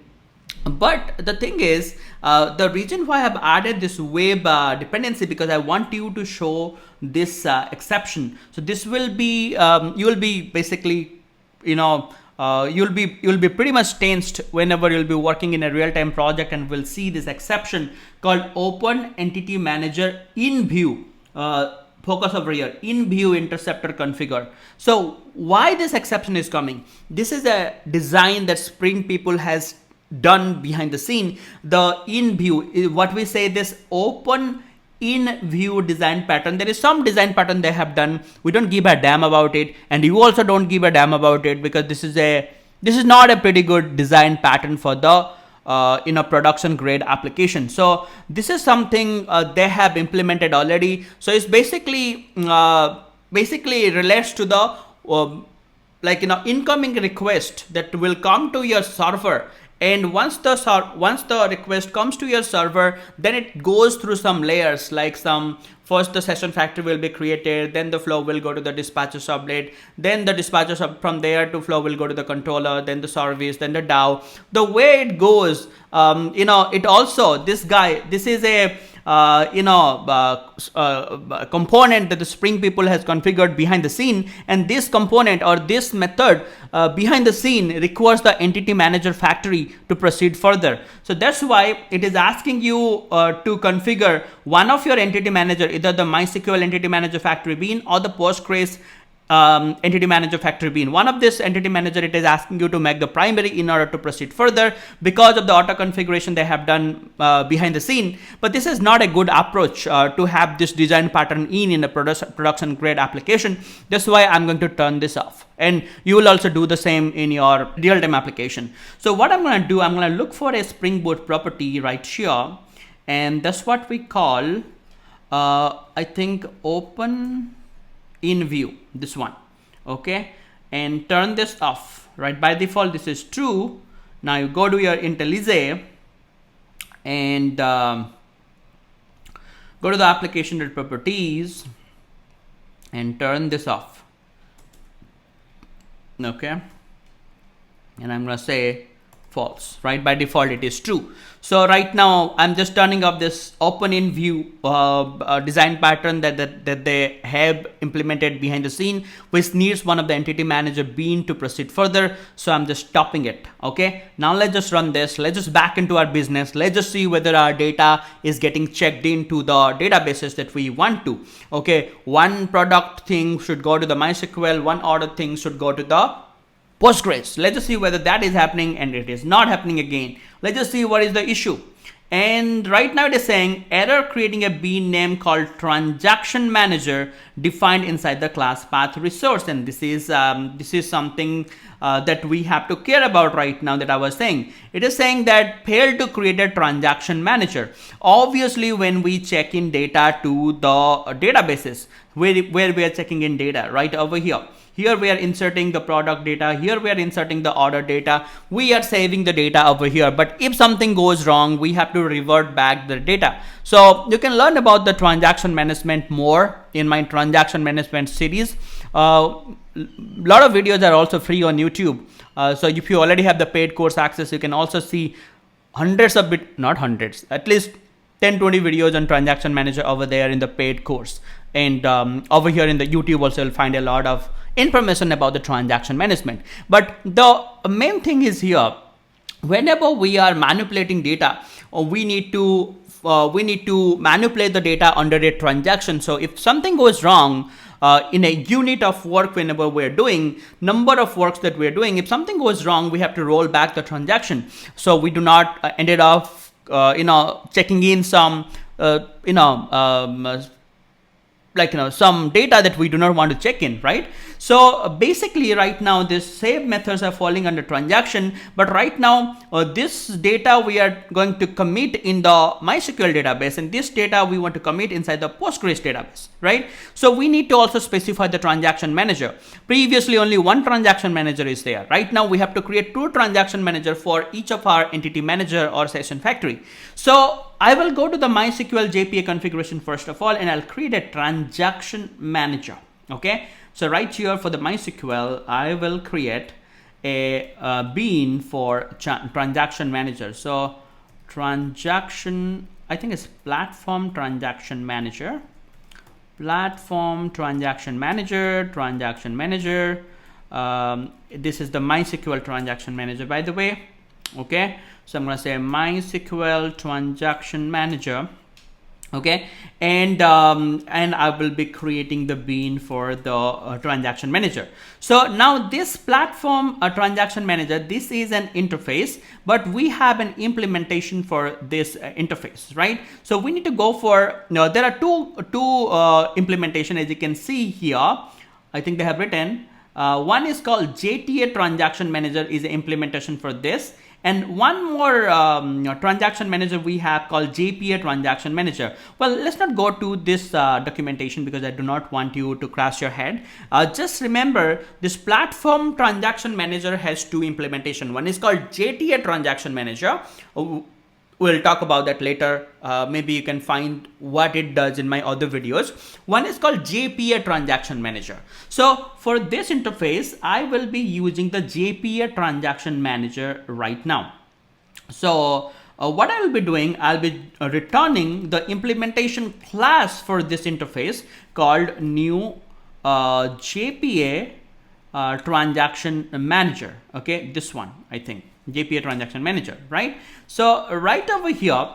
But the thing is, the reason why I've added this web dependency, because I want you to show this exception. So this will be, you will be basically, you'll be pretty much tensed whenever you'll be working in a real-time project and will see this exception called Open Entity Manager in view. Focus over here, in view interceptor configure. So why this exception is coming? This is a design that Spring people has done behind the scene. The in view, what we say, this open in view design pattern, there is some design pattern they have done. We don't give a damn about it, and you also don't give a damn about it, because this is not a pretty good design pattern for the production grade application. So this is something they have implemented already. So it's basically relates to the incoming request that will come to your server. And once the request comes to your server, then it goes through some layers, like first the session factory will be created, then the flow will go to the dispatcher sublet, then the dispatcher from there to flow will go to the controller, then the service, then the DAO. The way it goes, it also, this is a component that the Spring people has configured behind the scene, and this component or this method behind the scene requires the entity manager factory to proceed further. So that's why it is asking you to configure one of your entity manager, either the MySQL entity manager factory bean or the Postgres entity manager factory bean. One of this entity manager, it is asking you to make the primary in order to proceed further because of the auto configuration they have done behind the scene. But this is not a good approach to have this design pattern in a production grade application. That's why I'm going to turn this off, and you will also do the same in your real-time application. So what I'm going to do, I'm going to look for a Spring Boot property right here, and that's what we call I think open in view, this one. Okay, and turn this off. Right, by default this is true. Now you go to your IntelliJ and go to the application.properties and turn this off. Okay, and I'm gonna say false, right? By default it is true. So right now I'm just turning off this open in view design pattern that they have implemented behind the scene, which needs one of the entity manager bean to proceed further. So I'm just stopping it. Okay, now let's just run this. Let's just back into our business. Let's just see whether our data is getting checked into the databases that we want to. Okay, one product thing should go to the MySQL, one order thing should go to the Postgres. Let's just see whether that is happening, and it is not happening again. Let's just see what is the issue. And right now it is saying error creating a bean name called transaction manager defined inside the class path resource. And this is something that we have to care about right now that I was saying. It is saying that failed to create a transaction manager. Obviously, when we check in data to the databases, where we are checking in data right over here. Here we are inserting the product data. Here we are inserting the order data. We are saving the data over here. But if something goes wrong, we have to revert back the data. So you can learn about the transaction management more in my transaction management series. Lot of videos are also free on YouTube. So if you already have the paid course access, you can also see hundreds of not hundreds, at least 10-20 videos on transaction manager over there in the paid course. And over here in the YouTube also you'll find a lot of information about the transaction management. But the main thing is here, whenever we are manipulating data, we need to manipulate the data under a transaction. So if something goes wrong in a unit of work, whenever we're doing number of works that we're doing, if something goes wrong, we have to roll back the transaction. So we do not ended up checking in some some data that we do not want to check in, right? So basically right now this save methods are falling under transaction, but right now this data we are going to commit in the MySQL database, and this data we want to commit inside the Postgres database, right? So we need to also specify the transaction manager. Previously only one transaction manager is there. Right now we have to create two transaction manager for each of our entity manager or session factory. So I will go to the MySQL JPA configuration first of all, and I'll create a transaction manager. Okay, so right here for the MySQL, I will create a bean for transaction manager. So transaction, I think it's platform transaction manager, platform transaction manager, transaction manager. This is the MySQL transaction manager, by the way. Okay, so I'm going to say MySQL transaction manager. Okay, and I will be creating the bean for the transaction manager. So now this platform transaction manager, this is an interface, but we have an implementation for this interface, right? So we need to go for, there are two implementation, as you can see here. I think they have written one is called JTA transaction manager is the implementation for this. And one more transaction manager we have called JPA transaction manager. Well, let's not go to this documentation because I do not want you to crash your head. Just remember this platform transaction manager has two implementation. One is called JTA transaction manager. We'll talk about that later. Maybe you can find what it does in my other videos. One is called JPA transaction manager. So for this interface, I will be using the JPA transaction manager right now. So what I will be doing, I'll be returning the implementation class for this interface called new JPA transaction manager. Okay, this one, I think. JPA transaction manager, right? So right over here,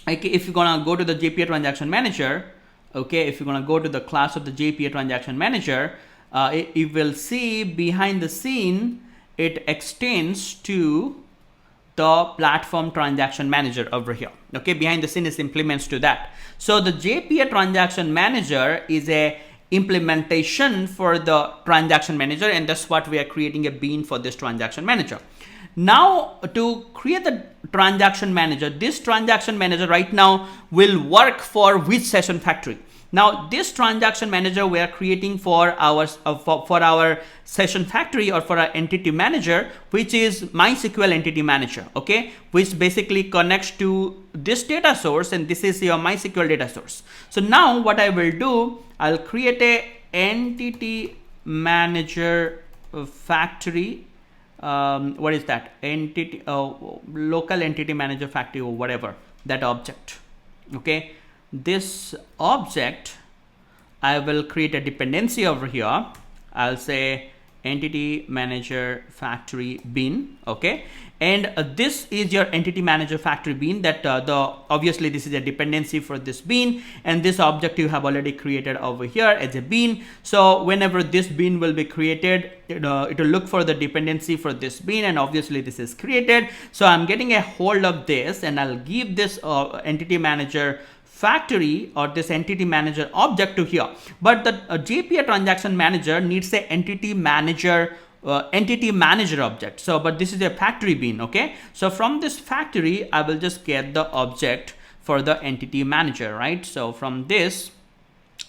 okay, if you're gonna go to the JPA transaction manager, okay, if you're gonna go to the class of the JPA transaction manager, you will see behind the scene it extends to the platform transaction manager over here. Okay, behind the scene is implements to that. So the JPA transaction manager is a implementation for the transaction manager, and that's what we are creating a bean for this transaction manager. Now to create the transaction manager, this transaction manager right now will work for which session factory? Now this transaction manager we are creating for our session factory or for our entity manager, which is MySQL entity manager, okay, which basically connects to this data source, and this is your MySQL data source. So now what I will do, I'll create a entity manager factory what is that, entity local entity manager factory or whatever, that object. Okay, this object, I will create a dependency over here. I'll say entity manager factory bean. Okay, and this is your entity manager factory bean, that obviously this is a dependency for this bean, and this object you have already created over here as a bean. So whenever this bean will be created, it will look for the dependency for this bean, and obviously this is created. So I'm getting a hold of this, and I'll give this entity manager factory or this entity manager object to here. But the JPA transaction manager needs a entity manager object. So but this is a factory bean. Okay, so from this factory I will just get the object for the entity manager, right? So from this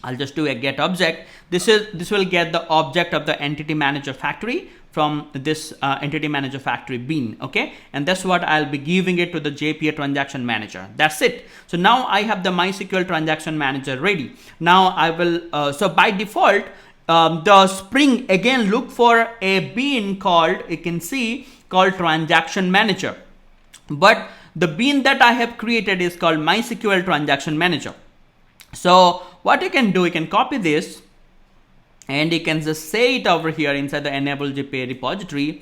I'll just do a get object. This will get the object of the entity manager factory from this entity manager factory bean. Okay, and that's what I'll be giving it to the JPA transaction manager. That's it. So now I have the MySQL transaction manager ready. Now I will so by default the Spring again look for a bean called, you can see, called transaction manager, but the bean that I have created is called MySQL transaction manager. So what you can do, you can copy this and you can just say it over here inside the EnableJpaRepository.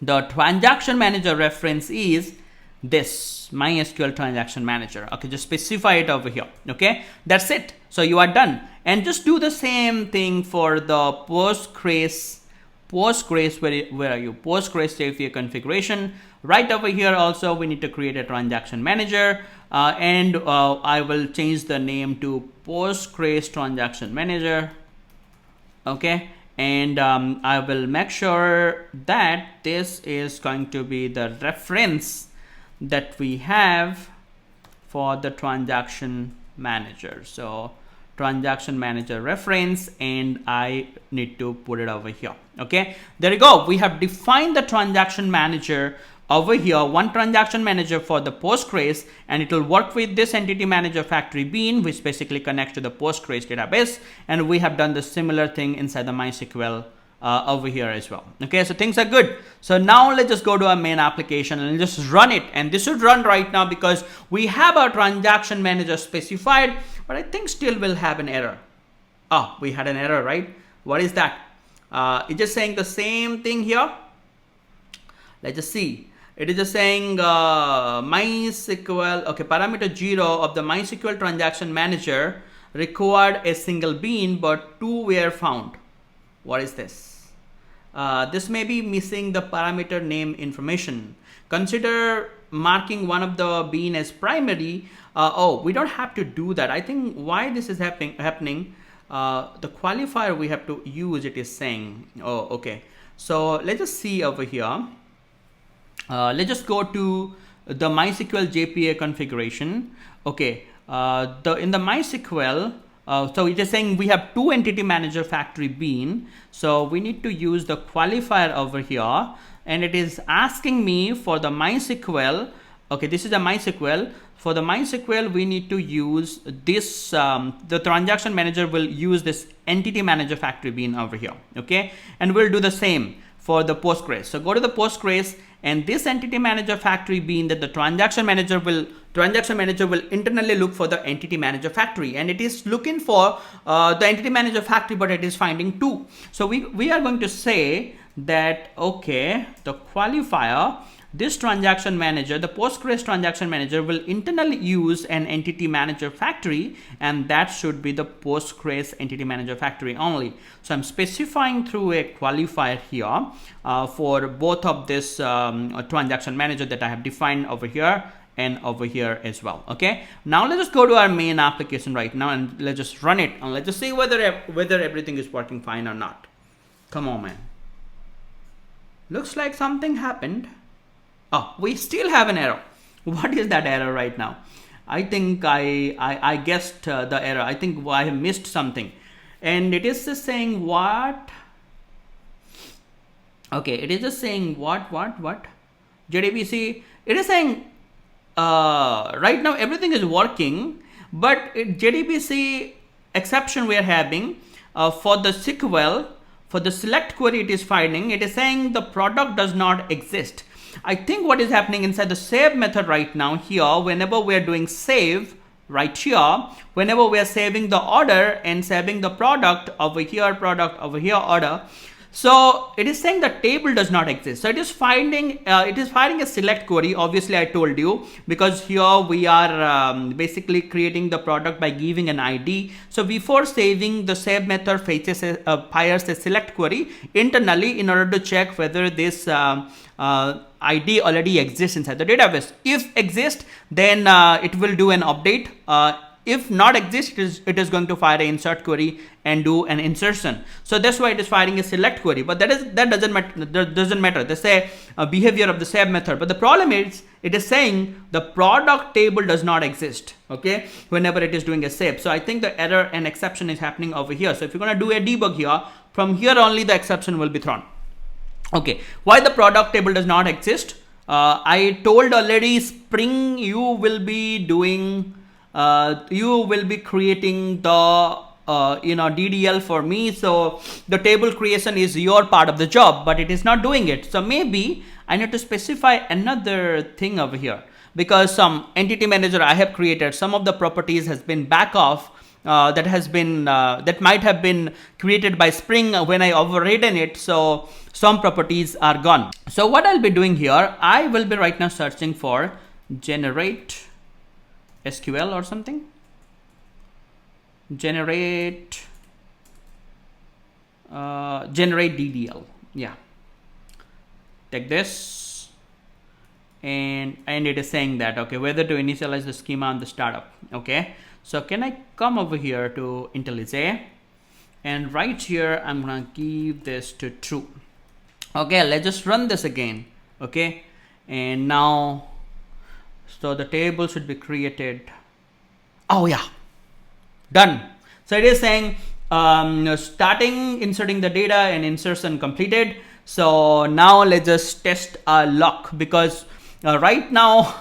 The transaction manager reference is this MySQL transaction manager. Okay, just specify it over here. Okay, that's it. So you are done, and just do the same thing for the Postgres. Where are you? Postgres JPA configuration. Right over here also we need to create a transaction manager, and I will change the name to Postgres transaction manager. Okay, and I will make sure that this is going to be the reference that we have for the transaction manager. So transaction manager reference, and I need to put it over here. Okay, there you go. We have defined the transaction manager over here, one transaction manager for the Postgres, and it will work with this entity manager factory bean, which basically connects to the Postgres database. And we have done the similar thing inside the MySQL over here as well. Okay, so things are good. So now let's just go to our main application and just run it. And this should run right now because we have our transaction manager specified, but I think still will have an error. Oh, we had an error, right? What is that? It's just saying the same thing here. Let's just see. It is just saying MySQL, okay, parameter 0 of the MySQL transaction manager required a single bean, but 2 were found. What is this? This may be missing the parameter name information. Consider marking one of the bean as primary. Oh, we don't have to do that. I think why this is happening, the qualifier we have to use, it is saying, oh, okay. So let's just see over here. Let's just go to the MySQL JPA configuration. Okay, in the MySQL, so it is saying we have 2 entity manager factory bean. So we need to use the qualifier over here, and it is asking me for the MySQL. Okay, this is a MySQL. For the MySQL, we need to use this, the transaction manager will use this entity manager factory bean over here. Okay, and we'll do the same for the Postgres. So go to the Postgres, and this entity manager factory bean that the transaction manager will internally look for the entity manager factory, and it is looking for the entity manager factory, but it is finding 2. So we are going to say that, okay, the qualifier, this transaction manager, the Postgres transaction manager will internally use an entity manager factory, and that should be the Postgres entity manager factory only. So I'm specifying through a qualifier here for both of this transaction manager that I have defined over here and over here as well. Okay, now let's just go to our main application right now, and let's just run it, and let's just see whether everything is working fine or not. Come on, man. Looks like something happened. Oh, we still have an error. What is that error right now? I think I guessed the error. I think I have missed something, and it is just saying what? Okay, it is just saying what? JDBC. It is saying right now everything is working, but JDBC exception we are having for the SQL for the select query it is finding, it is saying the product does not exist. I think what is happening inside the save method right now here, whenever we are doing save right here, whenever we are saving the order and saving the product over here, order, so it is saying the table does not exist. So it is finding a select query. Obviously I told you, because here we are basically creating the product by giving an ID. So before saving, the save method fires a select query internally in order to check whether this ID already exists inside the database. If exist, then it will do an update. If not exist, it is going to fire an insert query and do an insertion. So that's why it is firing a select query. But that doesn't matter. They say behavior of the save method. But the problem is, it is saying the product table does not exist. Okay, whenever it is doing a save. So I think the error and exception is happening over here. So if you're going to do a debug here, from here only the exception will be thrown. Okay, why the product table does not exist? I told already, Spring, you will be creating the DDL for me. So the table creation is your part of the job, but it is not doing it. So maybe I need to specify another thing over here, because some entity manager I have created, some of the properties has been back off. That might have been created by Spring when I overridden it. So some properties are gone. So what I'll be doing here, I will be right now searching for generate SQL or something. Generate DDL. Yeah. Take this. And it is saying that, okay, whether to initialize the schema on the startup. Okay. So can I come over here to IntelliJ, and right here I'm gonna give this to true. Okay, let's just run this again. Okay, and now, so the table should be created. Oh yeah, done. So it is saying starting inserting the data and insertion completed. So now let's just test our luck, because right now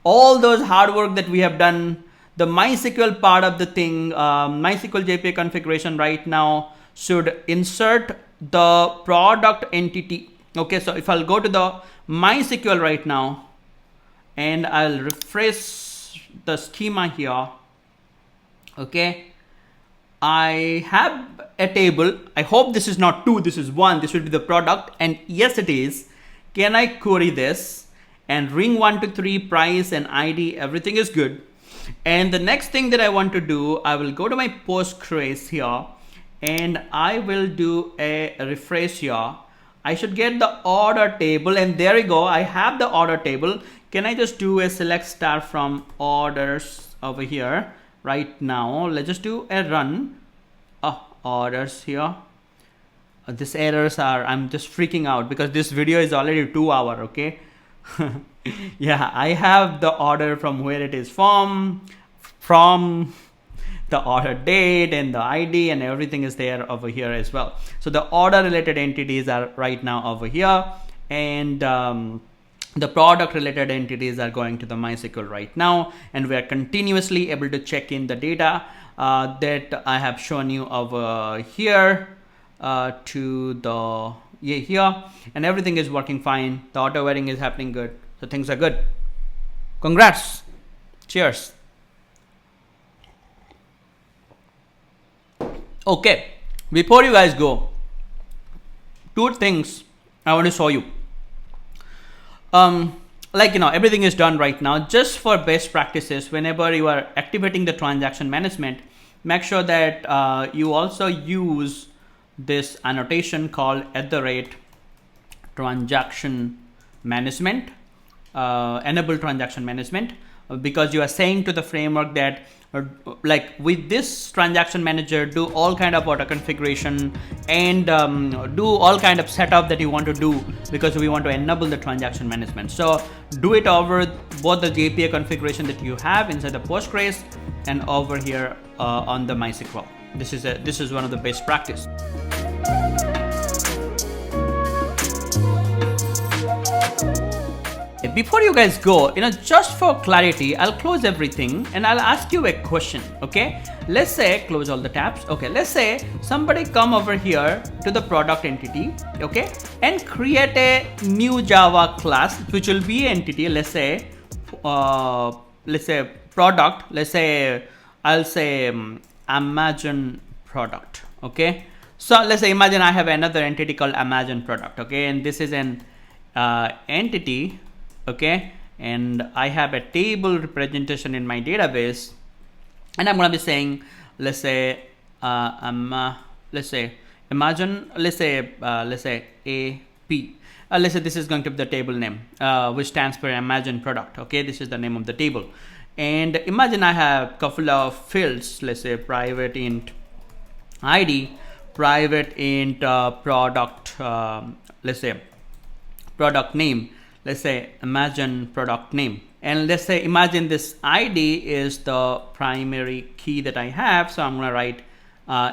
all those hard work that we have done, the MySQL part of the thing, MySQL JPA configuration right now should insert the product entity. Okay, so if I'll go to the MySQL right now and I'll refresh the schema here. Okay, I have a table. I hope this is not 2, this is 1. This should be the product, and yes it is. Can I query this and ring 1 to 3, price and ID, everything is good. And the next thing that I want to do, I will go to my Postgres here and I will do a refresh here. I should get the order table, and there we go. I have the order table. Can I just do a select star from orders over here right now? Let's just do a run. Orders here. These errors are, I'm just freaking out because this video is already 2 hours. Okay. Yeah, I have the order from where it is from the order date and the ID and everything is there over here as well. So the order related entities are right now over here, and the product related entities are going to the MySQL right now, and we are continuously able to check in the data that I have shown you over here to the here, and everything is working fine. The auto wearing is happening good, so things are good. Congrats. Cheers. Okay, before you guys go, 2 things I want to show you. Like, everything is done right now. Just for best practices, whenever you are activating the transaction management, make sure that you also use this annotation called @transaction_management, enable transaction management, because you are saying to the framework that like with this transaction manager, do all kind of auto configuration and do all kind of setup that you want to do, because we want to enable the transaction management. So do it over both the JPA configuration that you have inside the Postgres and over here on the MySQL. This is one of the best practice. Before you guys go, just for clarity, I'll close everything and I'll ask you a question. Okay, let's say close all the tabs. Okay, let's say somebody come over here to the product entity, okay, and create a new Java class which will be entity. Let's say product. Let's say I'll say imagine product. Okay, so let's say imagine I have another entity called imagine product. Okay, and this is an entity. Okay, and I have a table representation in my database, and I'm going to be saying, let's say imagine, let's say AP. Let's say this is going to be the table name, which stands for imagine product. Okay, this is the name of the table, and imagine I have a couple of fields. Let's say private int ID, private int product. Let's say product name. Let's say imagine product name, and let's say imagine this ID is the primary key that I have, so I'm going to write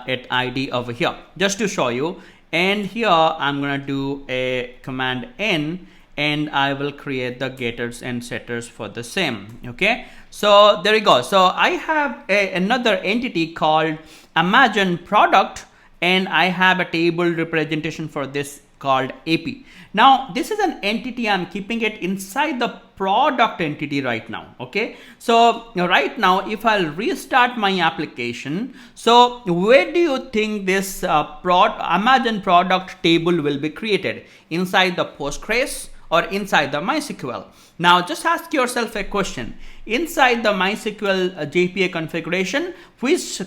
it ID over here just to show you. And here I'm going to do a command N, and I will create the getters and setters for the same. Okay, so there you go. So I have another entity called imagine product, and I have a table representation for this called AP. Now this is an entity, I'm keeping it inside the product entity right now. Okay, so right now if I'll restart my application, so where do you think this imagine product table will be created? Inside the Postgres or inside the MySQL? Now just ask yourself a question. Inside the MySQL JPA configuration, which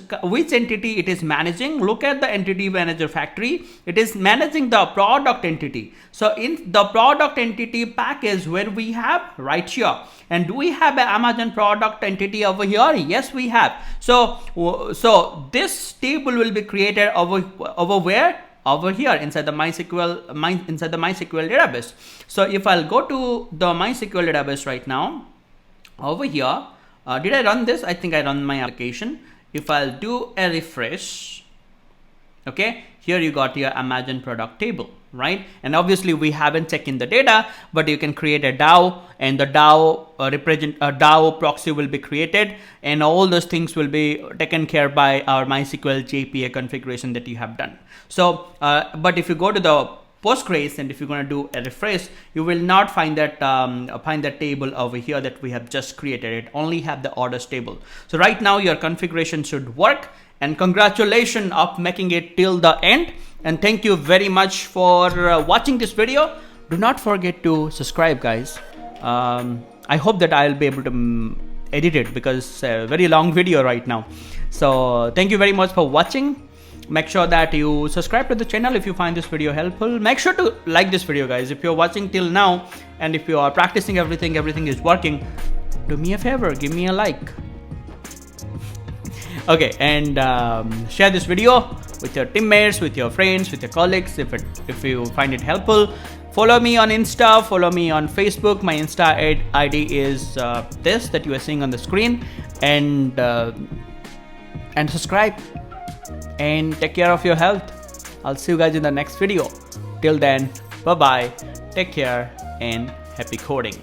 entity it is managing? Look at the entity manager factory. It is managing the product entity. So in the product entity package, where we have right here, and do we have an Amazon product entity over here? Yes, we have. So this table will be created over where? Over here inside the MySQL database. So if I'll go to the MySQL database right now, over here, did I run this? I think I run my application. If I'll do a refresh, okay, here you got your imagine product table, right? And obviously we haven't checked in the data, but you can create a DAO, and the DAO DAO proxy will be created, and all those things will be taken care by our MySQL JPA configuration that you have done. So, but if you go to the Postgres, and if you're going to do a refresh, you will not find that table over here that we have just created. It only have the orders table. So right now your configuration should work, and congratulations of making it till the end. And thank you very much for watching this video. Do not forget to subscribe, guys. I hope that I'll be able to edit it, because it's a very long video right now. So thank you very much for watching. Make sure that you subscribe to the channel if you find this video helpful. Make sure to like this video, guys. If you're watching till now, and if you are practicing everything is working, do me a favor, give me a like. Okay, and share this video with your teammates, with your friends, with your colleagues if you find it helpful. Follow me on Insta, follow me on Facebook. My Insta ID is this that you are seeing on the screen, and subscribe. And take care of your health. I'll see you guys in the next video. Till then, bye bye, take care, and happy coding.